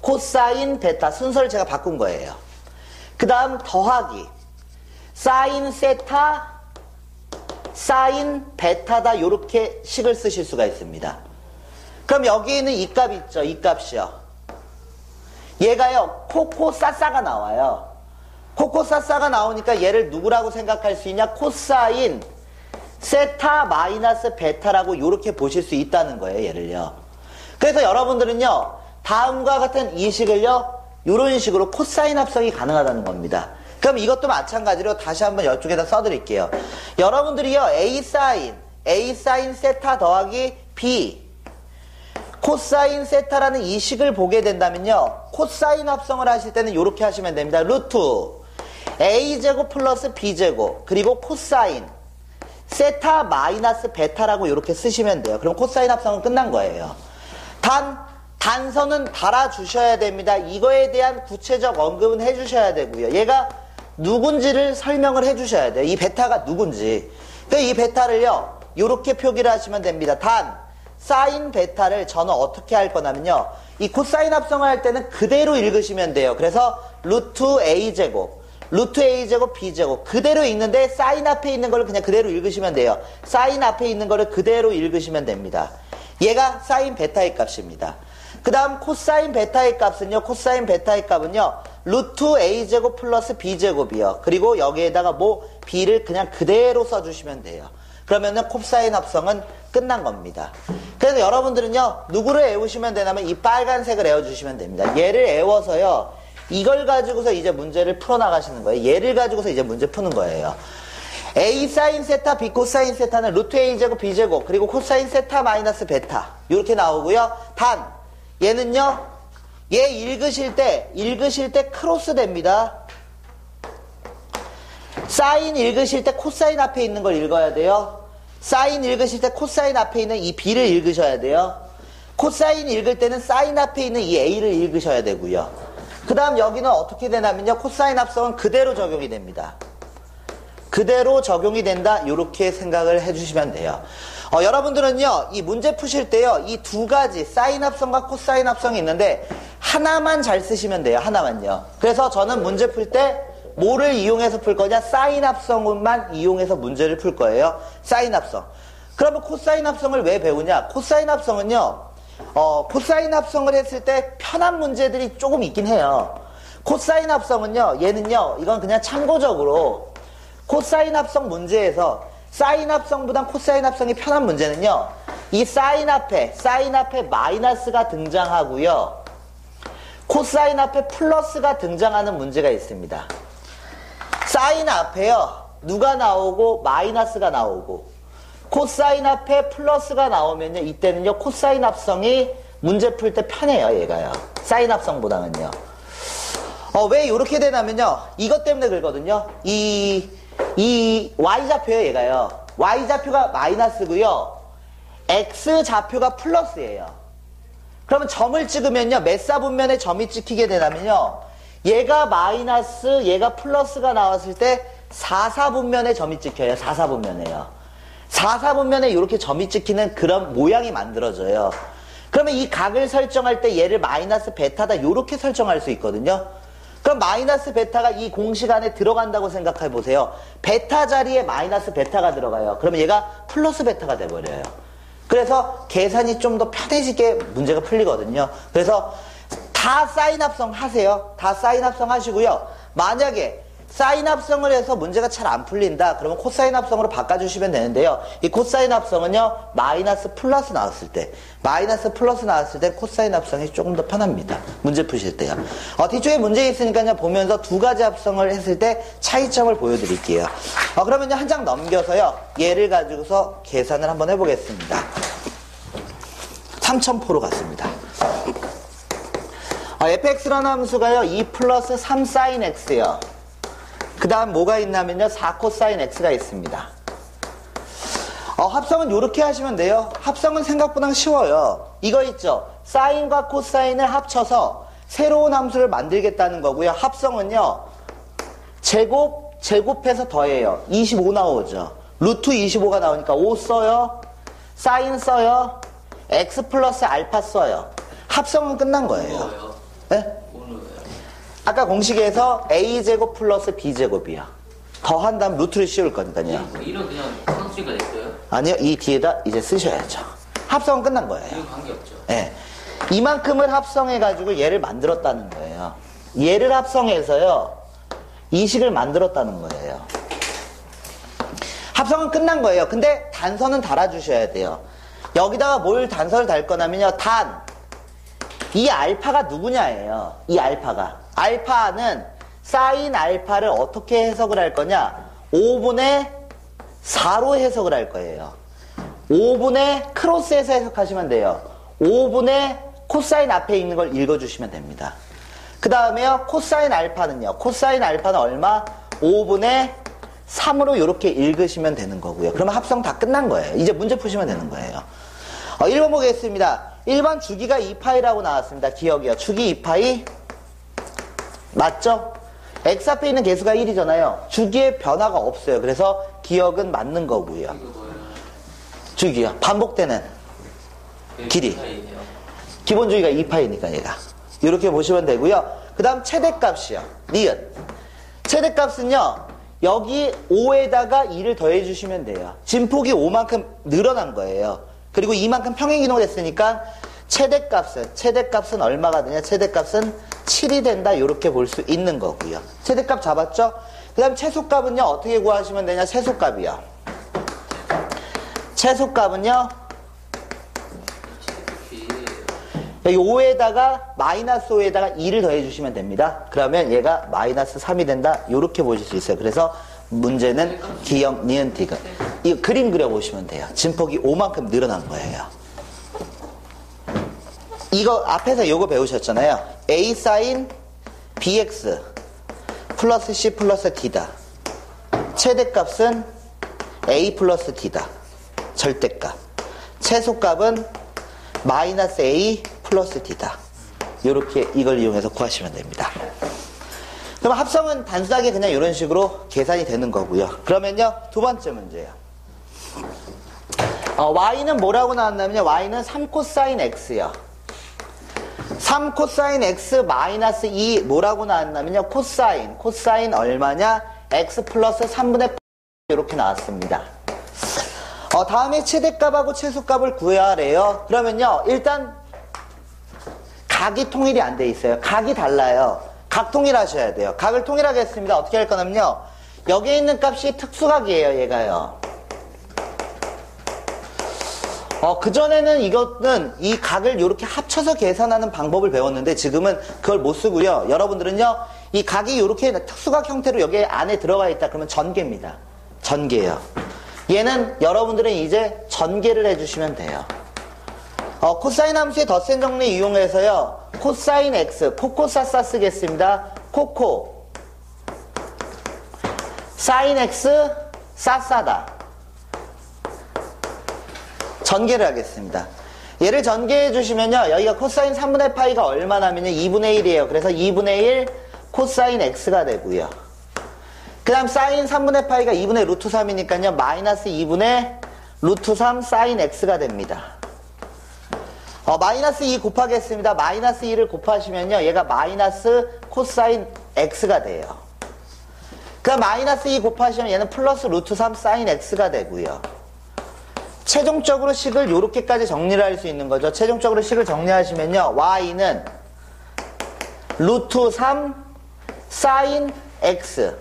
코사인 베타 순서를 제가 바꾼 거예요. 그 다음 더하기 사인 세타 사인 베타다. 요렇게 식을 쓰실 수가 있습니다. 그럼 여기 있는 이 값 있죠. 이 값이요. 얘가요. 코코싸싸가 나와요. 코코사사가 나오니까 얘를 누구라고 생각할 수 있냐? 코사인 세타 마이너스 베타라고 이렇게 보실 수 있다는 거예요, 얘를요. 그래서 여러분들은요, 다음과 같은 이 식을요, 이런 식으로 코사인 합성이 가능하다는 겁니다. 그럼 이것도 마찬가지로 다시 한번 이쪽에다 써드릴게요. 여러분들이요, A 사인 세타 더하기 B 코사인 세타라는 이 식을 보게 된다면요, 코사인 합성을 하실 때는 이렇게 하시면 됩니다. 루트 A제곱 플러스 B제곱 그리고 코사인 세타 마이너스 베타라고 이렇게 쓰시면 돼요. 그럼 코사인 합성은 끝난 거예요. 단선은 달아주셔야 됩니다. 이거에 대한 구체적 언급은 해주셔야 되고요. 얘가 누군지를 설명을 해주셔야 돼요. 이 베타가 누군지. 그러니까 이 베타를요, 이렇게 표기를 하시면 됩니다. 사인 베타를 저는 어떻게 할 거냐면요, 이 코사인 합성을 할 때는 그대로 읽으시면 돼요. 그래서 루트 A제곱 B제곱 그대로 읽는데 사인 앞에 있는 거를 그냥 그대로 읽으시면 돼요. 사인 앞에 있는 거를 그대로 읽으시면 됩니다. 얘가 사인 베타의 값입니다. 그 다음 코사인 베타의 값은요, 코사인 베타의 값은요, 루트 A제곱 플러스 B제곱이요. 그리고 여기에다가 B를 그냥 그대로 써주시면 돼요. 그러면은 코사인 합성은 끝난 겁니다. 그래서 여러분들은요, 누구를 외우시면 되냐면 이 빨간색을 외워주시면 됩니다. 얘를 외워서요, 이걸 가지고서 이제 문제를 풀어나가시는 거예요. 얘를 가지고서 이제 문제 푸는 거예요. A 사인 세타, B 코사인 세타는 루트 A제곱, B제곱, 그리고 코사인 세타 마이너스 베타. 이렇게 나오고요. 얘는요, 얘 읽으실 때 크로스 됩니다. 사인 읽으실 때 코사인 앞에 있는 걸 읽어야 돼요. 사인 읽으실 때 코사인 앞에 있는 이 B를 읽으셔야 돼요. 코사인 읽을 때는 사인 앞에 있는 이 A를 읽으셔야 되고요. 그 다음 여기는 어떻게 되냐면요, 코사인 합성은 그대로 적용이 됩니다. 그대로 적용이 된다, 이렇게 생각을 해주시면 돼요. 여러분들은요, 이 문제 푸실 때요, 이 두 가지 사인 합성과 코사인 합성이 있는데 하나만 잘 쓰시면 돼요. 하나만요. 그래서 저는 문제 풀 때 뭐를 이용해서 풀 거냐? 사인 합성만 이용해서 문제를 풀 거예요. 사인 합성. 그러면 코사인 합성을 왜 배우냐? 코사인 합성은요, 코사인 합성을 했을 때 편한 문제들이 조금 있긴 해요. 코사인 합성은요, 얘는요, 이건 그냥 참고적으로 코사인 합성 문제에서 사인 합성보단 코사인 합성이 편한 문제는요, 이 사인 앞에 마이너스가 등장하고요, 코사인 앞에 플러스가 등장하는 문제가 있습니다. 사인 앞에요, 누가 나오고 마이너스가 나오고, 코사인 앞에 플러스가 나오면요, 이때는요, 코사인 합성이 문제 풀 때 편해요, 얘가요. 사인 합성보다는요. 왜 이렇게 되냐면요, 이것 때문에 그러거든요. 이 Y좌표예요, 얘가요. Y좌표가 마이너스고요, X좌표가 플러스예요. 그러면 점을 찍으면요, 몇 사분면에 점이 찍히게 되냐면요, 얘가 마이너스, 얘가 플러스가 나왔을 때 4사분면에 점이 찍혀요. 4사분면에요. 4사분면에 이렇게 점이 찍히는 그런 모양이 만들어져요. 그러면 이 각을 설정할 때 얘를 마이너스 베타다, 이렇게 설정할 수 있거든요. 그럼 마이너스 베타가 이 공식 안에 들어간다고 생각해 보세요. 베타 자리에 마이너스 베타가 들어가요. 그러면 얘가 플러스 베타가 돼버려요. 그래서 계산이 좀 더 편해지게 문제가 풀리거든요. 그래서 다 사인 합성 하세요. 다 사인 합성 하시고요. 만약에 사인 합성을 해서 문제가 잘 안 풀린다, 그러면 코사인 합성으로 바꿔주시면 되는데요. 이 코사인 합성은요, 마이너스 플러스 나왔을 때 코사인 합성이 조금 더 편합니다. 문제 푸실 때요. 뒤쪽에 문제 있으니까요, 보면서 두 가지 합성을 했을 때 차이점을 보여드릴게요. 그러면요, 한 장 넘겨서요, 얘를 가지고서 계산을 한번 해보겠습니다. 3000포로 갔습니다. fx라는 함수가요, 2 플러스 3 사인 x요. 그 다음 뭐가 있냐면요, 4 코사인 x가 있습니다. 합성은 이렇게 하시면 돼요. 합성은 생각보다 쉬워요. 이거 있죠, 사인과 코사인을 합쳐서 새로운 함수를 만들겠다는 거고요. 합성은요, 제곱해서 더해요. 25 나오죠. 루트 25가 나오니까 5 써요, 사인 써요, x 플러스 알파 써요. 합성은 끝난 거예요. 네? 아까 공식에서 a제곱 플러스 b제곱이요. 더한 다음 루트를 씌울 거니까요. 이런 그냥 상수가 됐어요? 아니요, 이 뒤에다 이제 쓰셔야죠. 합성은 끝난 거예요. 이건 관계없죠. 네. 이만큼을 합성해가지고 얘를 만들었다는 거예요. 얘를 합성해서요, 이 식을 만들었다는 거예요. 합성은 끝난 거예요. 근데 단서는 달아주셔야 돼요. 여기다가 뭘 단서를 달 거냐면요. 이 알파가 누구냐예요. 이 알파가. 알파는 사인 알파를 어떻게 해석을 할 거냐. 5분의 4로 해석을 할 거예요. 5분의 크로스해서 해석하시면 돼요. 5분의 코사인 앞에 있는 걸 읽어주시면 됩니다. 그 다음에요. 코사인 알파는요. 코사인 알파는 얼마? 5분의 3으로 이렇게 읽으시면 되는 거고요. 그러면 합성 다 끝난 거예요. 이제 문제 푸시면 되는 거예요. 1번 보겠습니다. 1번 주기가 2파이라고 나왔습니다. 기억이요. 주기 2파이 맞죠? x 앞에 있는 개수가 1이잖아요. 주기의 변화가 없어요. 그래서 기억은 맞는 거고요. 주기요. 반복되는 길이. 기본 주기가 2파이니까 얘가. 이렇게 보시면 되고요. 그 다음 최대값이요. 니은. 최대값은요. 여기 5에다가 2를 더해 주시면 돼요. 진폭이 5만큼 늘어난 거예요. 그리고 이만큼 평행이동이 됐으니까 최대값은 얼마가 되냐? 최대값은 7이 된다. 이렇게 볼 수 있는 거고요. 최대값 잡았죠? 그 다음 최소값은요. 어떻게 구하시면 되냐? 최소값이요. 최소값은요. 여기 5에다가 마이너스 5에다가 2를 더해 주시면 됩니다. 그러면 얘가 마이너스 3이 된다. 이렇게 보실 수 있어요. 그래서 문제는 기역, 니은, 디귿. 이 그림 그려보시면 돼요. 진폭이 5만큼 늘어난 거예요. 이거 앞에서 요거 배우셨잖아요. A 사인 bx 플러스 c 플러스 d다. 최대값은 a 플러스 d다. 절대값. 최소값은 마이너스 a 플러스 d다. 요렇게 이걸 이용해서 구하시면 됩니다. 그럼 합성은 단순하게 그냥 이런 식으로 계산이 되는 거고요. 그러면요, 두 번째 문제예요. y는 뭐라고 나왔냐면요, y는 3코사인 x요. 3코사인 x 마이너스 2 뭐라고 나왔냐면요, 코사인 얼마냐? x 플러스 3분의 8 이렇게 나왔습니다. 다음에 최대값하고 최소값을 구해야래요. 그러면요, 일단 각이 통일이 안 돼 있어요. 각이 달라요. 각 통일하셔야 돼요. 각을 통일하겠습니다. 어떻게 할 거냐면요, 여기에 있는 값이 특수각이에요. 얘가요. 그전에는 이거는 이 각을 이렇게 합쳐서 계산하는 방법을 배웠는데 지금은 그걸 못 쓰고요. 여러분들은요, 이 각이 이렇게 특수각 형태로 여기 안에 들어가 있다 그러면 전개입니다. 전개예요. 얘는 여러분들은 이제 전개를 해주시면 돼요. 코사인 함수의 덧셈 정리 이용해서요, 코사인 x, 코코사사 쓰겠습니다. 코코 사인 x 사사다. 전개를 하겠습니다. 얘를 전개해 주시면요, 여기가 코사인 3분의 파이가 얼마나면요, 2분의 1이에요. 그래서 2분의 1 코사인 x가 되고요. 그 다음 사인 3분의 파이가 2분의 루트 3이니까요, 마이너스 2분의 루트 3 사인 x가 됩니다. 마이너스 2 곱하겠습니다. 마이너스 2를 곱하시면요, 얘가 마이너스 코사인 x가 돼요. 그 다음 마이너스 2 곱하시면 얘는 플러스 루트 3 사인 x가 되고요. 최종적으로 식을 요렇게까지 정리를 할 수 있는 거죠. 최종적으로 식을 정리하시면요, y는 루트 3 사인 x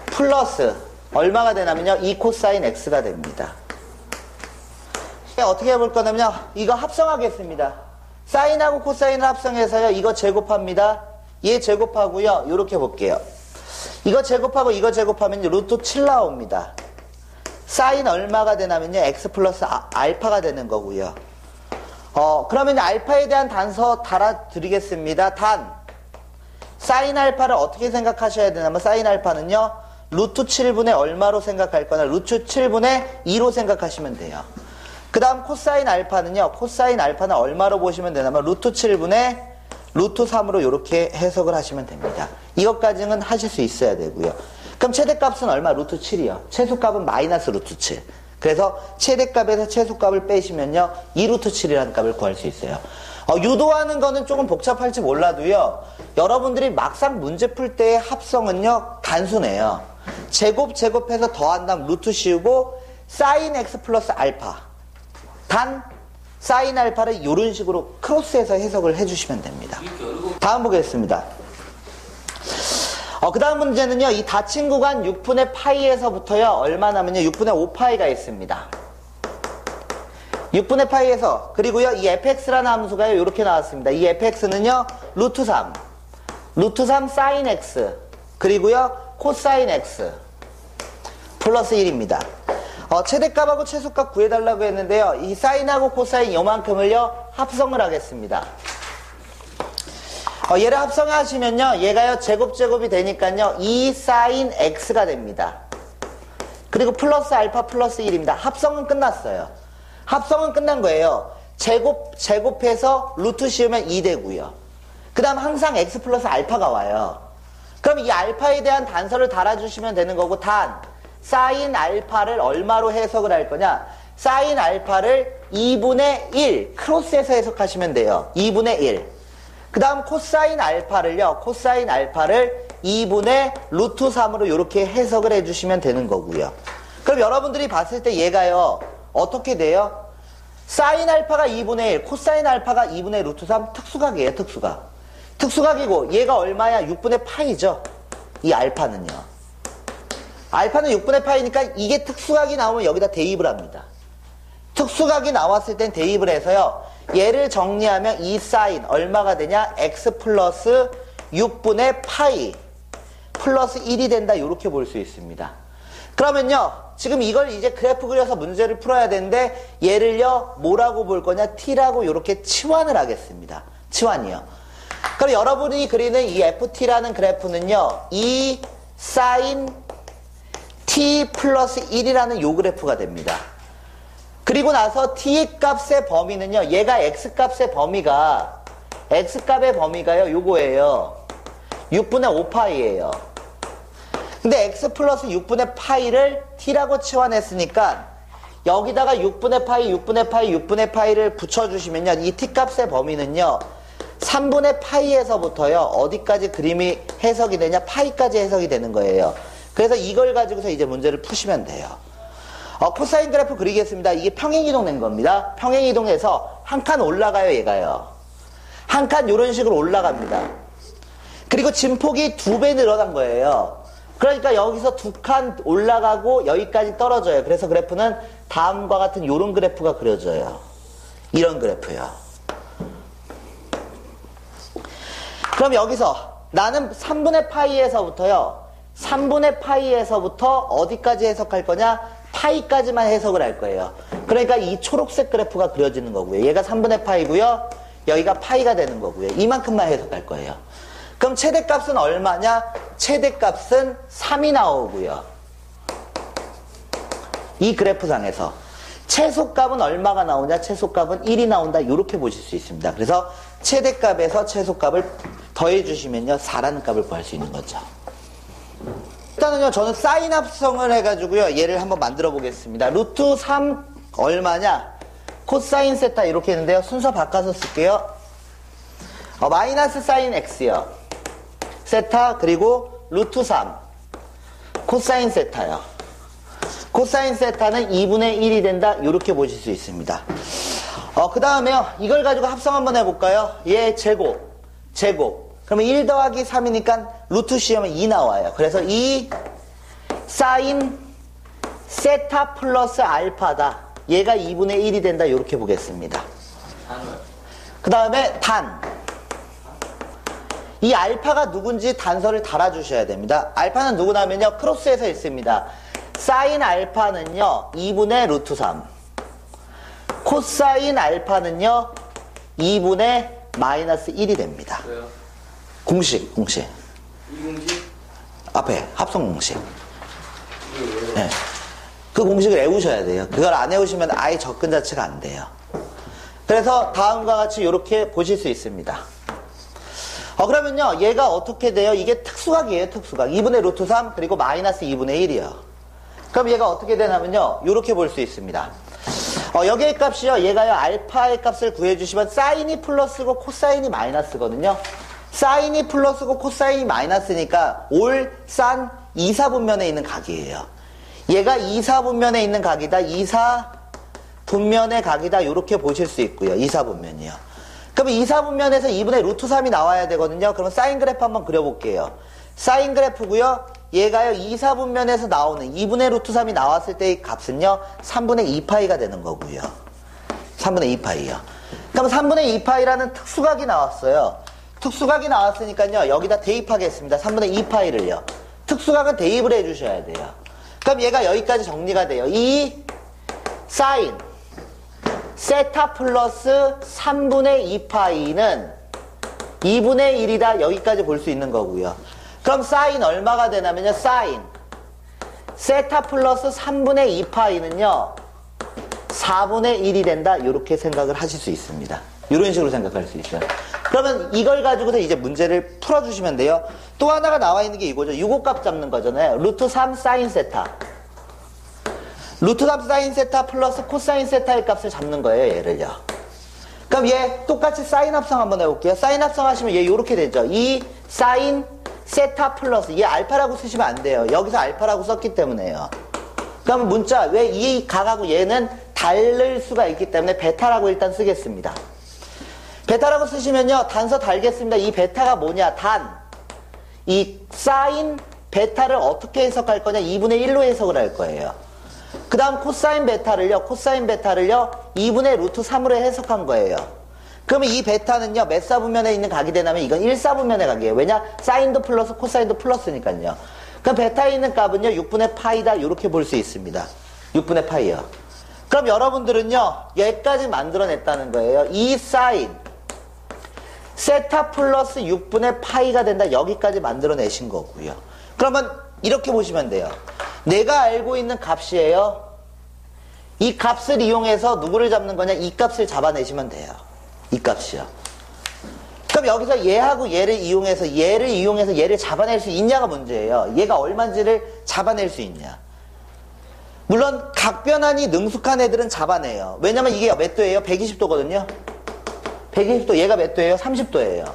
플러스 얼마가 되냐면요, 2 코사인 x가 됩니다. 어떻게 해볼 거냐면요, 이거 합성하겠습니다. 사인하고 코사인을 합성해서요, 이거 제곱합니다. 얘 제곱하고요, 요렇게 볼게요. 이거 제곱하고 이거 제곱하면 루트 7 나옵니다. 사인 얼마가 되냐면요, x 플러스 알파가 되는 거고요. 그러면 알파에 대한 단서 달아드리겠습니다. 사인 알파를 어떻게 생각하셔야 되냐면, 사인 알파는요, 루트 7분의 얼마로 생각할 거냐, 루트 7분의 2로 생각하시면 돼요. 그 다음 코사인 알파는요, 코사인 알파는 얼마로 보시면 되냐면, 루트 7분의 루트 3으로 이렇게 해석을 하시면 됩니다. 이것까지는 하실 수 있어야 되고요. 그럼 최대값은 얼마? 루트 7이요. 최소값은 마이너스 루트 7. 그래서 최대값에서 최소값을 빼시면요, 2루트 7이라는 값을 구할 수 있어요. 유도하는 거는 조금 복잡할지 몰라도요, 여러분들이 막상 문제 풀 때의 합성은요, 단순해요. 제곱해서 더한 다음 루트 씌우고 사인 x 플러스 알파. 사인 알파를 이런 식으로 크로스해서 해석을 해주시면 됩니다. 다음 보겠습니다. 그 다음 문제는요, 이 닫힌 구간 6분의 파이에서부터요, 얼마나면요, 6분의 5파이가 있습니다. 6분의 파이에서, 그리고요, 이 fx라는 함수가요, 이렇게 나왔습니다. 이 fx는요, 루트 3 사인 x, 그리고요, 코사인 x, 플러스 1입니다. 최대값하고 최소값 구해달라고 했는데요, 이 사인하고 코사인 요만큼을요, 합성을 하겠습니다. 얘를 합성하시면요, 얘가요, 제곱이 되니까요, 2 사인 x가 됩니다. 그리고 플러스 알파 플러스 1입니다. 합성은 끝났어요. 합성은 끝난 거예요. 제곱해서 루트 씌우면 2 되고요. 그 다음 항상 x 플러스 알파가 와요. 그럼 이 알파에 대한 단서를 달아주시면 되는 거고, 사인 알파를 얼마로 해석을 할 거냐? 사인 알파를 2분의 1 크로스해서 해석하시면 돼요. 2분의 1. 그 다음 코사인 알파를 2분의 루트 3으로 이렇게 해석을 해주시면 되는 거고요. 그럼 여러분들이 봤을 때 얘가요, 어떻게 돼요? 사인 알파가 2분의 1, 코사인 알파가 2분의 루트 3, 특수각이에요, 특수각. 특수각이고, 얘가 얼마야? 6분의 파이죠. 이 알파는요. 알파는 6분의 파이니까 이게 특수각이 나오면 여기다 대입을 합니다. 특수각이 나왔을 땐 대입을 해서요, 얘를 정리하면 이 사인 얼마가 되냐? x 플러스 6분의 파이 플러스 1이 된다, 이렇게 볼 수 있습니다. 그러면요, 지금 이걸 이제 그래프 그려서 문제를 풀어야 되는데, 얘를요, 뭐라고 볼 거냐? t라고 이렇게 치환을 하겠습니다. 치환이요. 그럼 여러분이 그리는 이 ft라는 그래프는요, 이 사인 t 플러스 1이라는 요 그래프가 됩니다. 그리고 나서 t 값의 범위는요, 얘가 x 값의 범위가, x 값의 범위가요, 요거예요. 6분의 5파이예요. 근데 x 플러스 6분의 파이를 t라고 치환했으니까, 여기다가 6분의 파이 를 붙여주시면요, 이 t 값의 범위는요, 3분의 파이에서부터요, 어디까지 그림이 해석이 되냐? 파이까지 해석이 되는 거예요. 그래서 이걸 가지고서 이제 문제를 푸시면 돼요. 코사인 그래프 그리겠습니다. 이게 평행이동 낸 겁니다. 평행이동해서 한 칸 올라가요, 얘가요. 한 칸 이런 식으로 올라갑니다. 그리고 진폭이 2배 늘어난 거예요. 그러니까 여기서 2칸 올라가고 여기까지 떨어져요. 그래서 그래프는 다음과 같은 이런 그래프가 그려져요. 이런 그래프요. 그럼 여기서 나는 3분의 파이에서부터 어디까지 해석할 거냐? 파이까지만 해석을 할 거예요. 그러니까 이 초록색 그래프가 그려지는 거고요. 얘가 3분의 파이고요. 여기가 파이가 되는 거고요. 이만큼만 해석할 거예요. 그럼 최대값은 얼마냐? 최대값은 3이 나오고요. 이 그래프상에서. 최소값은 얼마가 나오냐? 최소값은 1이 나온다. 이렇게 보실 수 있습니다. 그래서 최대값에서 최소값을 더해주시면요, 4라는 값을 구할 수 있는 거죠. 일단은요, 저는 사인 합성을 해가지고요, 얘를 한번 만들어 보겠습니다. 루트 3 얼마냐? 코사인 세타 이렇게 했는데요, 순서 바꿔서 쓸게요. 마이너스 사인 x요. 세타, 그리고 루트 3 코사인 세타요. 코사인 세타는 2분의 1이 된다, 이렇게 보실 수 있습니다. 그 다음에요, 이걸 가지고 합성 한번 해볼까요? 얘 제곱. 그러면 1 더하기 3이니까 루트 씌우면 2 나와요. 그래서 이 사인 세타 플러스 알파다. 얘가 2분의 1이 된다. 이렇게 보겠습니다. 그 다음에 단. 이 알파가 누군지 단서를 달아주셔야 됩니다. 알파는 누구냐면요, 크로스해서 있습니다. 사인 알파는요, 2분의 루트 3. 코사인 알파는요, 2분의 마이너스 1이 됩니다. 왜요? 공식. 이 공식? 앞에 합성 공식. 네. 그 공식을 외우셔야 돼요. 그걸 안 외우시면 아예 접근 자체가 안 돼요. 그래서 다음과 같이 이렇게 보실 수 있습니다. 그러면요, 얘가 어떻게 돼요? 이게 특수각이에요, 특수각. 2분의 루트 3, 그리고 마이너스 2분의 1이요. 그럼 얘가 어떻게 되냐면요, 이렇게 볼 수 있습니다. 여기의 값이요, 얘가요, 알파의 값을 구해주시면 사인이 플러스고 코사인이 마이너스거든요. 사인이 플러스고 코사인이 마이너스니까 올, 산, 2사분면에 있는 각이에요. 얘가 2사분면에 있는 각이다, 2사분면의 각이다, 이렇게 보실 수 있고요. 2사분면이요. 그럼 2사분면에서 2분의 루트 3이 나와야 되거든요. 그럼 사인 그래프 한번 그려볼게요. 사인 그래프고요. 얘가요 2, 4분면에서 나오는 2분의 루트 3이 나왔을 때의 값은요 3분의 2파이가 되는 거고요. 3분의 2파이요. 그럼 3분의 2파이라는 특수각이 나왔어요. 특수각이 나왔으니까요 여기다 대입하겠습니다. 3분의 2파이를요. 특수각은 대입을 해주셔야 돼요. 그럼 얘가 여기까지 정리가 돼요. 이 사인 세타 플러스 3분의 2파이는 2분의 1이다 여기까지 볼 수 있는 거고요. 그럼 사인 얼마가 되냐면요. 사인 세타 플러스 3분의 2파이는요 4분의 1이 된다 이렇게 생각을 하실 수 있습니다. 이런 식으로 생각할 수 있어요. 그러면 이걸 가지고서 이제 문제를 풀어주시면 돼요. 또 하나가 나와 있는 게 이거죠. 유고값 잡는 거잖아요. 루트 3 사인 세타 루트 3 사인 세타 플러스 코사인 세타의 값을 잡는 거예요. 얘를요. 그럼 얘 똑같이 사인 합성 한번 해볼게요. 사인 합성 하시면 얘 요렇게 되죠. 이 사인 세타 플러스 얘 알파라고 쓰시면 안 돼요. 여기서 알파라고 썼기 때문에요. 그럼 문자 왜 이 각하고 얘는 다를 수가 있기 때문에 베타라고 일단 쓰겠습니다. 베타라고 쓰시면요 단서 달겠습니다. 이 베타가 뭐냐 이 사인 베타를 어떻게 해석할 거냐 2분의 1로 해석을 할 거예요. 그 다음 코사인 베타를요 2분의 루트 3으로 해석한 거예요. 그러면 이 베타는요 몇 사분면에 있는 각이 되냐면 이건 1사분면의 각이에요. 왜냐 사인도 플러스 코사인도 플러스니까요. 그럼 베타에 있는 값은요 6분의 파이다 이렇게 볼 수 있습니다. 6분의 파이요. 그럼 여러분들은요 여기까지 만들어냈다는 거예요. 이 사인 세타 플러스 6분의 파이가 된다 여기까지 만들어내신 거고요. 그러면 이렇게 보시면 돼요. 내가 알고 있는 값이에요. 이 값을 이용해서 누구를 잡는 거냐 이 값을 잡아내시면 돼요. 이 값이요. 그럼 여기서 얘하고 얘를 이용해서 얘를 잡아낼 수 있냐가 문제예요. 얘가 얼마인지를 잡아낼 수 있냐. 물론 각변환이 능숙한 애들은 잡아내요. 왜냐면 이게 몇 도예요? 120도거든요. 120도 얘가 몇 도예요? 30도예요.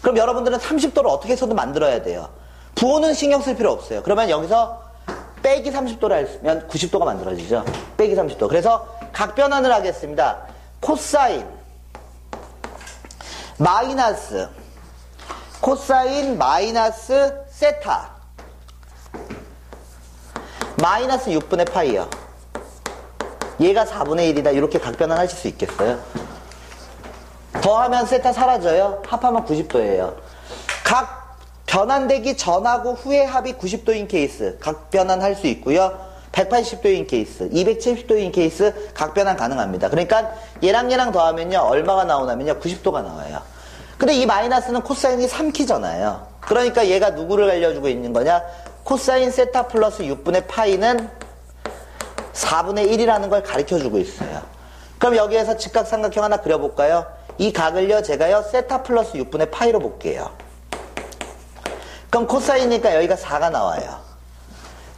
그럼 여러분들은 30도를 어떻게 해서든 만들어야 돼요. 부호는 신경 쓸 필요 없어요. 그러면 여기서 빼기 30도를 하면 90도가 만들어지죠. 빼기 30도. 그래서 각변환을 하겠습니다. 코사인 마이너스 코사인 마이너스 세타 마이너스 6분의 파이요. 얘가 4분의 1이다. 이렇게 각변환 하실 수 있겠어요? 더하면 세타 사라져요. 합하면 90도예요. 각 변환되기 전하고 후의 합이 90도인 케이스 각변환 할 수 있고요. 180도인 케이스, 270도인 케이스 각변환 가능합니다. 그러니까 얘랑 더하면요 얼마가 나오냐면요 90도가 나와요. 근데 이 마이너스는 코사인이 3키잖아요. 그러니까 얘가 누구를 알려주고 있는 거냐 코사인 세타 플러스 6분의 파이는 4분의 1이라는 걸 가르쳐주고 있어요. 그럼 여기에서 직각삼각형 하나 그려볼까요? 이 각을요 제가요 세타 플러스 6분의 파이로 볼게요. 그럼 코사인이니까 여기가 4가 나와요.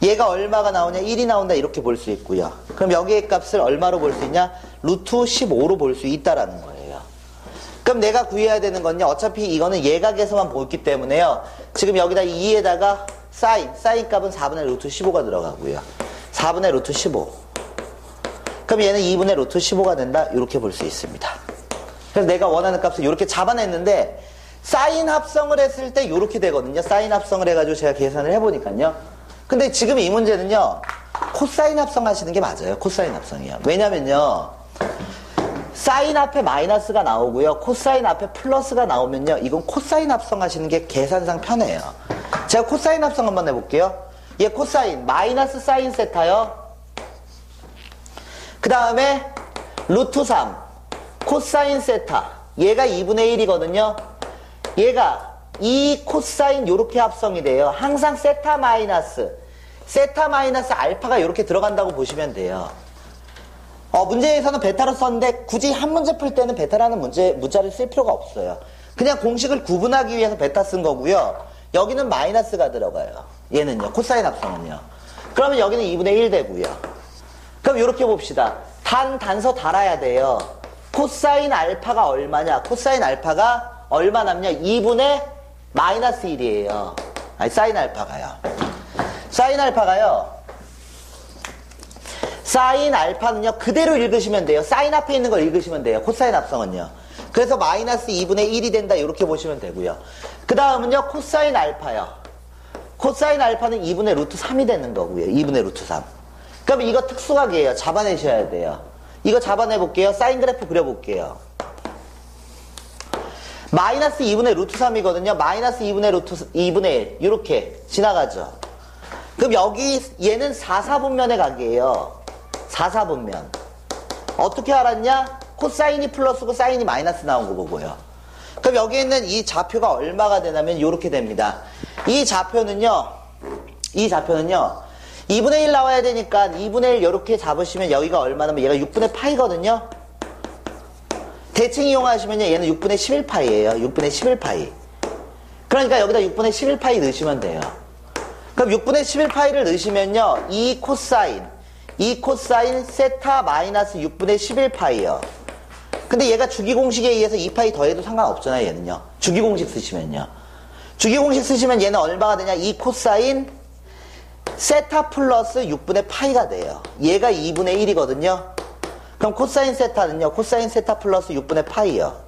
얘가 얼마가 나오냐 1이 나온다 이렇게 볼 수 있고요. 그럼 여기의 값을 얼마로 볼 수 있냐 루트 15로 볼 수 있다라는 거예요. 그럼 내가 구해야 되는 건요 어차피 이거는 예각에서만 보기 때문에요 지금 여기다 2에다가 사인 값은 4분의 루트 15가 들어가고요. 4분의 루트 15 그럼 얘는 2분의 루트 15가 된다 이렇게 볼 수 있습니다. 그래서 내가 원하는 값을 이렇게 잡아냈는데 사인 합성을 했을 때 이렇게 되거든요. 사인 합성을 해가지고 제가 계산을 해보니까요. 근데 지금 이 문제는요. 코사인 합성하시는 게 맞아요. 코사인 합성이요. 왜냐면요. 사인 앞에 마이너스가 나오고요. 코사인 앞에 플러스가 나오면요. 이건 코사인 합성하시는 게 계산상 편해요. 제가 코사인 합성 한번 해볼게요. 얘 코사인 마이너스 사인 세타요. 그 다음에 루트 3 코사인 세타 얘가 2분의 1이거든요. 얘가 이 코사인 요렇게 합성이 돼요. 항상 세타 마이너스 알파가 요렇게 들어간다고 보시면 돼요. 문제에서는 베타로 썼는데 굳이 한 문제 풀 때는 베타라는 문자를 쓸 필요가 없어요. 그냥 공식을 구분하기 위해서 베타 쓴 거고요. 여기는 마이너스가 들어가요. 얘는요. 코사인 합성은요. 그러면 여기는 2분의 1 되고요. 그럼 요렇게 봅시다. 단서 달아야 돼요. 코사인 알파가 얼마냐? 코사인 알파가 얼마냐면요. 2분의 마이너스 1이에요. 아니, 사인 알파가요. 사인 알파는요, 그대로 읽으시면 돼요. 사인 앞에 있는 걸 읽으시면 돼요. 코사인 합성은요. 그래서 마이너스 2분의 1이 된다. 이렇게 보시면 되고요. 그 다음은요, 코사인 알파요. 코사인 알파는 2분의 루트 3이 되는 거고요. 2분의 루트 3. 그럼 이거 특수각이에요. 잡아내셔야 돼요. 이거 잡아내볼게요. 사인 그래프 그려볼게요. 마이너스 2분의 루트 3이거든요. 마이너스 2분의 루트 2분의 1 이렇게 지나가죠. 그럼 여기 얘는 4사분면의 각이에요. 4사분면. 어떻게 알았냐? 코사인이 플러스고 사인이 마이너스 나온 거 보고요. 그럼 여기 있는 이 좌표가 얼마가 되냐면 이렇게 됩니다. 이 좌표는요 2분의 1 나와야 되니까 2분의 1 이렇게 잡으시면 여기가 얼마냐면 얘가 6분의 파이거든요. 대칭 이용하시면 얘는 6분의 11파이예요. 6분의 11파이. 그러니까 여기다 6분의 11파이 넣으시면 돼요. 그럼 6분의 11파이를 넣으시면요 이 코사인 세타 마이너스 6분의 11파이요. 근데 얘가 주기공식에 의해서 2파이 더해도 상관없잖아요. 얘는요. 주기공식 쓰시면요. 주기공식 쓰시면 얘는 얼마가 되냐? 이 코사인 세타 플러스 6분의 파이가 돼요. 얘가 2분의 1이거든요. 그럼 코사인 세타는요. 코사인 세타 플러스 6분의 파이요.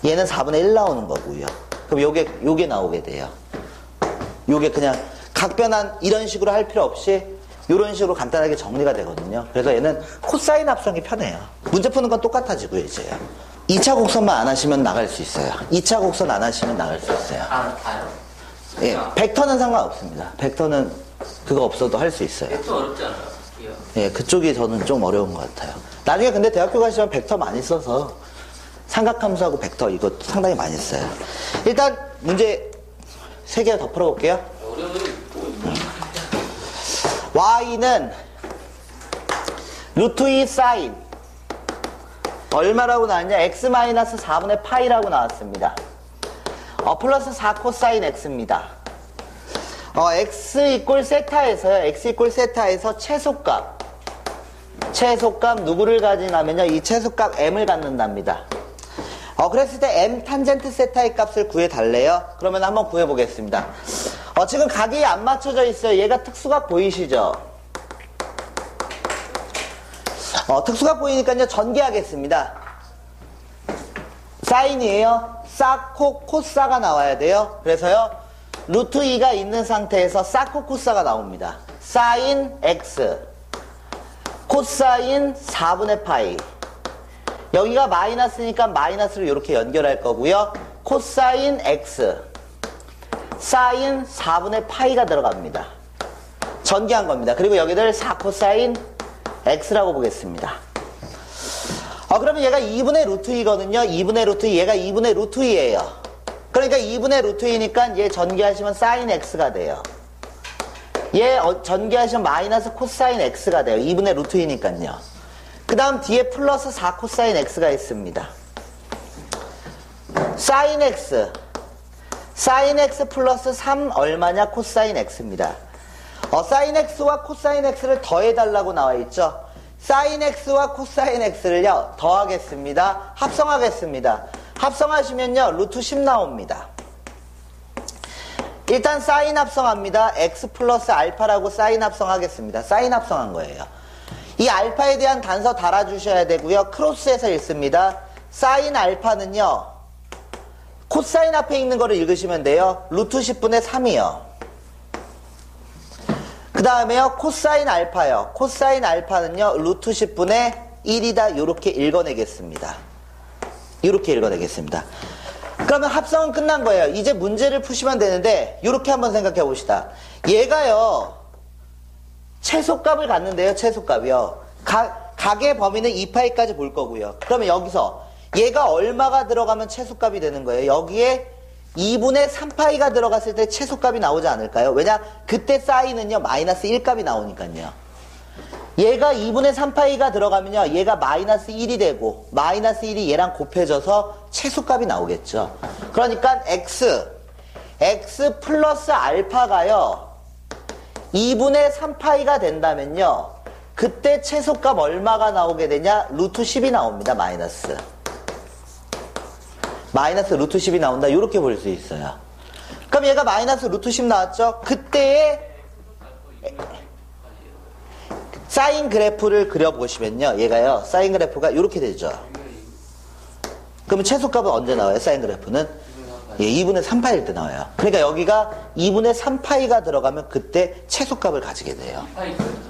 얘는 4분의 1 나오는 거고요. 그럼 요게 나오게 돼요. 요게 그냥 각변환 이런 식으로 할 필요 없이 이런 식으로 간단하게 정리가 되거든요. 그래서 얘는 코사인 합성이 편해요. 문제 푸는 건 똑같아지고요, 이제. 2차 곡선만 안 하시면 나갈 수 있어요. 2차 곡선 안 하시면 나갈 수 있어요. 다요? 예, 벡터는 상관없습니다. 벡터는 그거 없어도 할 수 있어요. 벡터 어렵지 않아요? 예, 그쪽이 저는 좀 어려운 것 같아요. 나중에 근데 대학교 가시면 벡터 많이 써서 삼각함수하고 벡터 이거 상당히 많이 써요. 일단 문제 3개 더 풀어볼게요. y는 루트 2 사인 얼마라고 나왔냐? x 마이너스 4분의 파이라고 나왔습니다. 플러스 4 코사인 x입니다. x 이꼴 세타에서요. x 이꼴 세타에서 최소값 누구를 가지냐면요. 이 최소값 m을 갖는답니다. 그랬을 때 m 탄젠트 세타의 값을 구해달래요. 그러면 한번 구해보겠습니다. 지금 각이 안 맞춰져 있어요. 얘가 특수각 보이시죠? 특수각 보이니까요. 전개하겠습니다. 사인이에요. 사코 코사가 나와야 돼요. 그래서요. 루트 2가 있는 상태에서 사코 코사가 나옵니다. 사인 x 코사인 4분의 파이. 여기가 마이너스니까 마이너스를 이렇게 연결할 거고요. 코사인 x 사인 4분의 파이가 들어갑니다. 전개한 겁니다. 그리고 여기를 4 코사인 x라고 보겠습니다. 그러면 얘가 2분의 루트 2거든요. 2분의 루트 2, 얘가 2분의 루트 2예요. 그러니까 2분의 루트 2니까 얘 전개하시면 사인 x가 돼요. 얘 전개하시면 마이너스 코사인 x가 돼요. 2분의 루트 2니까요. 그 다음 뒤에 플러스 4 코사인 x가 있습니다. 사인 x 플러스 3 얼마냐? 코사인 x입니다. 사인 x와 코사인 x를 더해달라고 나와있죠. 사인 x와 코사인 x를요 더하겠습니다. 합성하겠습니다. 합성하시면요 루트 10 나옵니다. 일단 사인 합성합니다. x 플러스 알파라고 사인 합성하겠습니다. 사인 합성한 거예요. 이 알파에 대한 단서 달아주셔야 되고요. 크로스해서 읽습니다. 사인 알파는요 코사인 앞에 있는 거를 읽으시면 돼요. 루트 10분의 3이요. 그 다음에요 코사인 알파요. 코사인 알파는요 루트 10분의 1이다. 요렇게 읽어내겠습니다. 요렇게 읽어내겠습니다. 그러면 합성은 끝난 거예요. 이제 문제를 푸시면 되는데 요렇게 한번 생각해 봅시다. 얘가요 최소값을 갖는데요. 최소값이요. 각의 범위는 2파이까지 볼 거고요. 그러면 여기서 얘가 얼마가 들어가면 최소값이 되는 거예요. 여기에 2분의 3파이가 들어갔을 때 최소값이 나오지 않을까요? 왜냐? 그때 사인은요 마이너스 1값이 나오니까요. 얘가 2분의 3파이가 들어가면요 얘가 마이너스 1이 되고 마이너스 1이 얘랑 곱해져서 최소값이 나오겠죠. 그러니까 x 플러스 알파가요 2분의 3파이가 된다면요 그때 최소값 얼마가 나오게 되냐? 루트 10이 나옵니다. 마이너스 루트 10이 나온다. 이렇게 볼 수 있어요. 그럼 얘가 마이너스 루트 10 나왔죠? 그때의 사인 그래프를 그려보시면요. 얘가요. 사인 그래프가 이렇게 되죠. 그러면 최소값은 언제 나와요? 사인 그래프는 예, 2분의 3파일 때 나와요. 그러니까 여기가 2분의 3파이가 들어가면 그때 최소값을 가지게 돼요. 파이 상관없죠.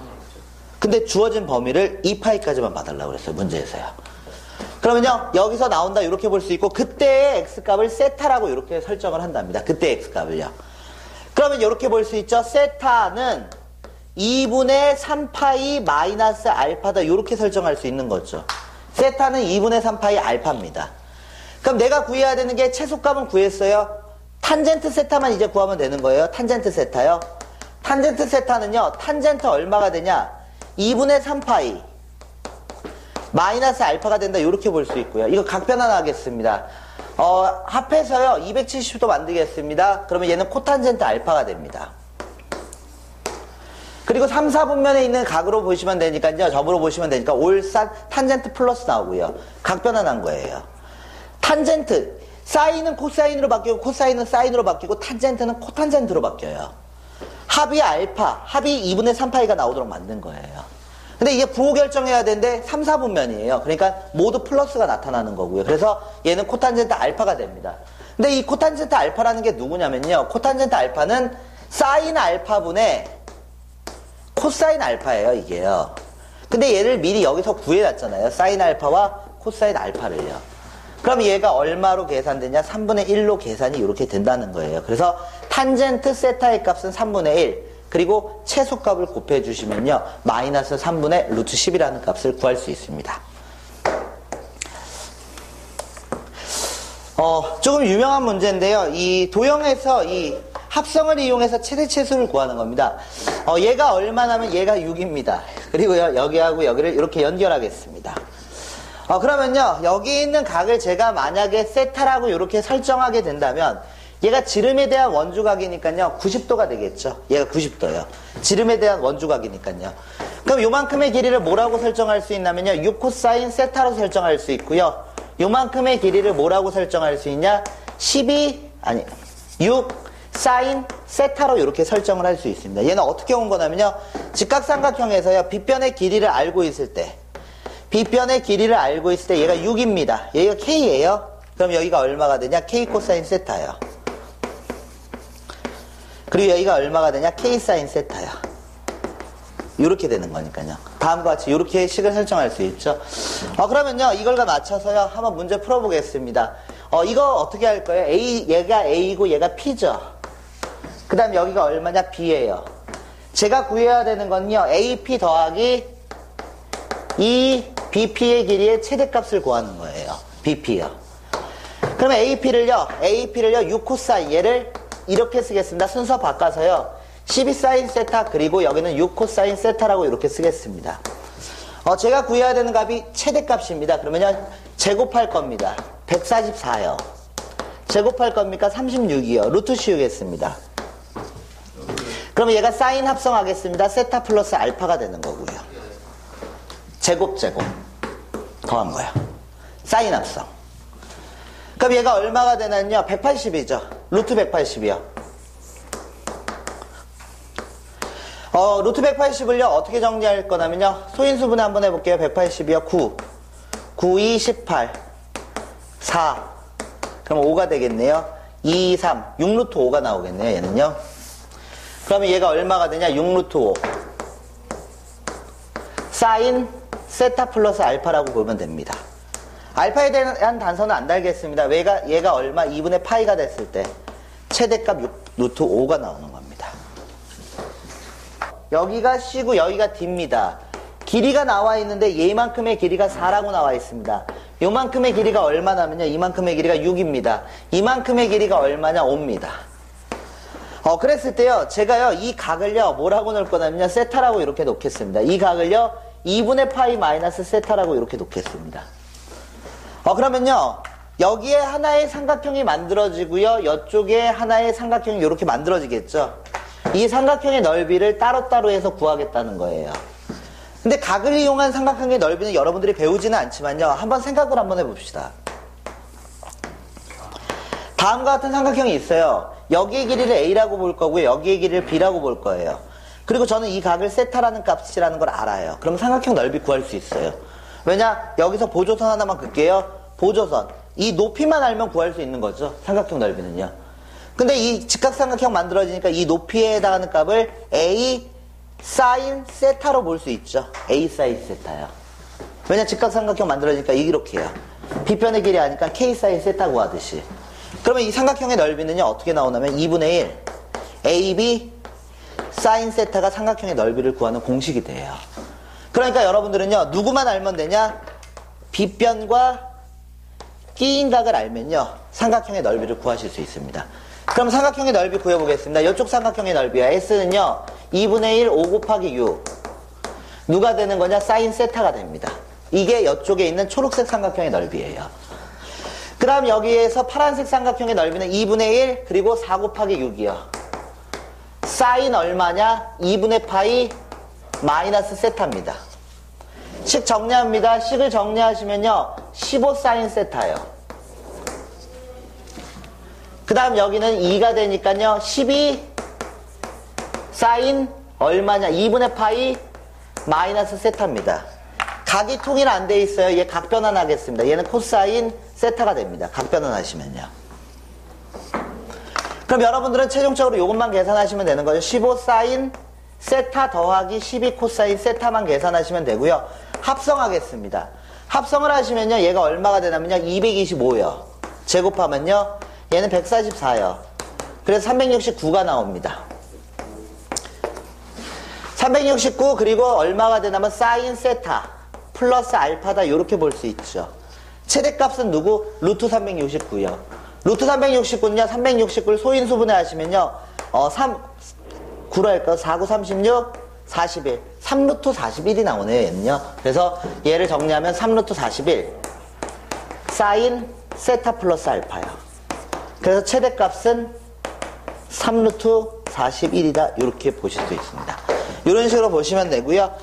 근데 주어진 범위를 2파이까지만 봐달라고 그랬어요. 문제에서요. 그러면요, 여기서 나온다 이렇게 볼 수 있고 그때의 x값을 세타라고 이렇게 설정을 한답니다. 그때 x값을요. 그러면 이렇게 볼 수 있죠. 세타는 2분의 3파이 마이너스 알파다 이렇게 설정할 수 있는 거죠. 세타는 2분의 3파이 알파입니다. 그럼 내가 구해야 되는 게 최소값은 구했어요. 탄젠트 세타만 이제 구하면 되는 거예요. 탄젠트 세타요. 탄젠트 세타는요. 탄젠트 얼마가 되냐? 2분의 3파이 마이너스 알파가 된다 이렇게 볼 수 있고요. 이거 각변환하겠습니다. 합해서요 270도 만들겠습니다. 그러면 얘는 코탄젠트 알파가 됩니다. 그리고 3, 4분면에 있는 각으로 보시면 되니까요. 점으로 보시면 되니까 올산 탄젠트 플러스 나오고요. 각변환한 거예요. 탄젠트 사인은 코사인으로 바뀌고 코사인은 사인으로 바뀌고 탄젠트는 코탄젠트로 바뀌어요. 합이 알파, 합이 2분의 3파이가 나오도록 만든 거예요. 근데 이게 부호 결정해야 되는데 3, 4분면이에요. 그러니까 모두 플러스가 나타나는 거고요. 그래서 얘는 코탄젠트 알파가 됩니다. 근데 이 코탄젠트 알파라는 게 누구냐면요. 코탄젠트 알파는 사인 알파분의 코사인 알파예요, 이게요. 근데 얘를 미리 여기서 구해놨잖아요. 사인 알파와 코사인 알파를요. 그럼 얘가 얼마로 계산되냐? 3분의 1로 계산이 이렇게 된다는 거예요. 그래서 탄젠트 세타의 값은 3분의 1. 그리고 최소값을 곱해주시면요. 마이너스 3분의 루트 10이라는 값을 구할 수 있습니다. 조금 유명한 문제인데요. 이 도형에서 이 합성을 이용해서 최대치수를 구하는 겁니다. 얘가 얼마나면 얘가 6입니다. 그리고요, 여기하고 여기를 이렇게 연결하겠습니다. 그러면요, 여기 있는 각을 제가 만약에 세타라고 이렇게 설정하게 된다면 얘가 지름에 대한 원주각이니까요 90도가 되겠죠. 얘가 90도예요. 지름에 대한 원주각이니까요. 그럼 요만큼의 길이를 뭐라고 설정할 수 있냐면요 6 코사인 세타로 설정할 수 있고요. 요만큼의 길이를 뭐라고 설정할 수 있냐 6 사인 세타로 이렇게 설정을 할 수 있습니다. 얘는 어떻게 온 거냐면요 직각삼각형에서요 빗변의 길이를 알고 있을 때 빗변의 길이를 알고 있을 때 얘가 6입니다. 얘가 K예요. 그럼 여기가 얼마가 되냐 K 코사인 세타예요. 그리고 여기가 얼마가 되냐? K 사인 세타야. 이렇게 되는 거니까요. 다음과 같이 이렇게 식을 설정할 수 있죠. 그러면요, 이걸과 맞춰서요, 한번 문제 풀어보겠습니다. 이거 어떻게 할 거예요? 얘가 A고 얘가 P죠. 그 다음 여기가 얼마냐? B예요. 제가 구해야 되는 건요, AP 더하기 이 BP의 길이의 최대값을 구하는 거예요. BP요. 그러면 AP를요, 6 코사인, 얘를 이렇게 쓰겠습니다. 순서 바꿔서요. 12사인 세타 그리고 여기는 6 코사인 세타라고 이렇게 쓰겠습니다. 제가 구해야 되는 값이 최대값입니다. 그러면요. 제곱할 겁니다. 144요. 제곱할 겁니까? 36이요. 루트 씌우겠습니다. 그러면 얘가 사인 합성하겠습니다. 세타 플러스 알파가 되는 거고요. 제곱 더한 거야. 사인 합성. 그럼 얘가 얼마가 되냐면요 180이죠. 루트 180이요. 루트 180을요 어떻게 정리할 거냐면요 소인수분해 한번 해볼게요. 180이요 9 2 18 4 그럼 5가 되겠네요. 2 3 6루트 5가 나오겠네요. 얘는요. 그러면 얘가 얼마가 되냐 6루트 5 사인 세타 플러스 알파라고 보면 됩니다. 알파에 대한 단서는 안 달겠습니다. 얘가 얼마? 2분의 파이가 됐을 때 최대값 6 루트 5가 나오는 겁니다. 여기가 C고 여기가 D입니다. 길이가 나와 있는데 얘만큼의 길이가 4라고 나와 있습니다. 요만큼의 길이가 얼마냐면요. 이만큼의 길이가 6입니다. 이만큼의 길이가 얼마냐? 5입니다. 그랬을 때요. 제가요. 이 각을요. 뭐라고 넣을 거냐면요. 세타라고 이렇게 놓겠습니다. 이 각을요. 2분의 파이 마이너스 세타라고 이렇게 놓겠습니다. 그러면요. 여기에 하나의 삼각형이 만들어지고요. 이쪽에 하나의 삼각형이 이렇게 만들어지겠죠. 이 삼각형의 넓이를 따로따로 해서 구하겠다는 거예요. 근데 각을 이용한 삼각형의 넓이는 여러분들이 배우지는 않지만요. 한번 생각을 한번 해봅시다. 다음과 같은 삼각형이 있어요. 여기의 길이를 A라고 볼 거고요. 여기의 길이를 B라고 볼 거예요. 그리고 저는 이 각을 세타라는 값이라는 걸 알아요. 그럼 삼각형 넓이 구할 수 있어요. 왜냐? 여기서 보조선 하나만 긋게요. 보조선. 이 높이만 알면 구할 수 있는 거죠. 삼각형 넓이는요. 근데 이 직각삼각형 만들어지니까 이 높이에 해당하는 값을 A 사인 세타로 볼 수 있죠. A 사인 세타요. 왜냐 직각삼각형 만들어지니까 이렇게 해요. B편의 길이 아니까 K 사인 세타 구하듯이. 그러면 이 삼각형의 넓이는요 어떻게 나오냐면 2분의 1 AB 사인 세타가 삼각형의 넓이를 구하는 공식이 돼요. 그러니까 여러분들은요 누구만 알면 되냐? B편과 끼인 각을 알면요 삼각형의 넓이를 구하실 수 있습니다. 그럼 삼각형의 넓이 구해보겠습니다. 이쪽 삼각형의 넓이야. S는요 2분의 1 5 곱하기 6 누가 되는 거냐? 사인 세타가 됩니다. 이게 이쪽에 있는 초록색 삼각형의 넓이에요. 그 다음 여기에서 파란색 삼각형의 넓이는 2분의 1 그리고 4 곱하기 6이요. 사인 얼마냐? 2분의 파이 마이너스 세타입니다. 식 정리합니다. 식을 정리하시면요 15 사인 세타예요. 그 다음 여기는 2가 되니까요 12 사인 얼마냐? 2분의 파이 마이너스 세타입니다. 각이 통일 안 돼 있어요. 얘 각 변환하겠습니다. 얘는 코사인 세타가 됩니다. 각 변환하시면요. 그럼 여러분들은 최종적으로 이것만 계산하시면 되는 거죠. 15 사인 세타 더하기 12 코사인 세타만 계산하시면 되고요. 합성하겠습니다. 합성을 하시면요. 얘가 얼마가 되냐면요. 225요. 제곱하면요. 얘는 144요. 그래서 369가 나옵니다. 369 그리고 얼마가 되냐면 사인 세타 플러스 알파다 이렇게 볼 수 있죠. 최대값은 누구? 루트 369요. 루트 369는요. 369를 소인수분해 하시면요. 9로 할까요? 4, 9, 36, 41. 3루트 41이 나오네요. 얘는요. 그래서 얘를 정리하면 3루트 41 사인 세타 플러스 알파요. 그래서 최대값은 3루트 41이다. 이렇게 보실 수 있습니다. 이런 식으로 보시면 되고요.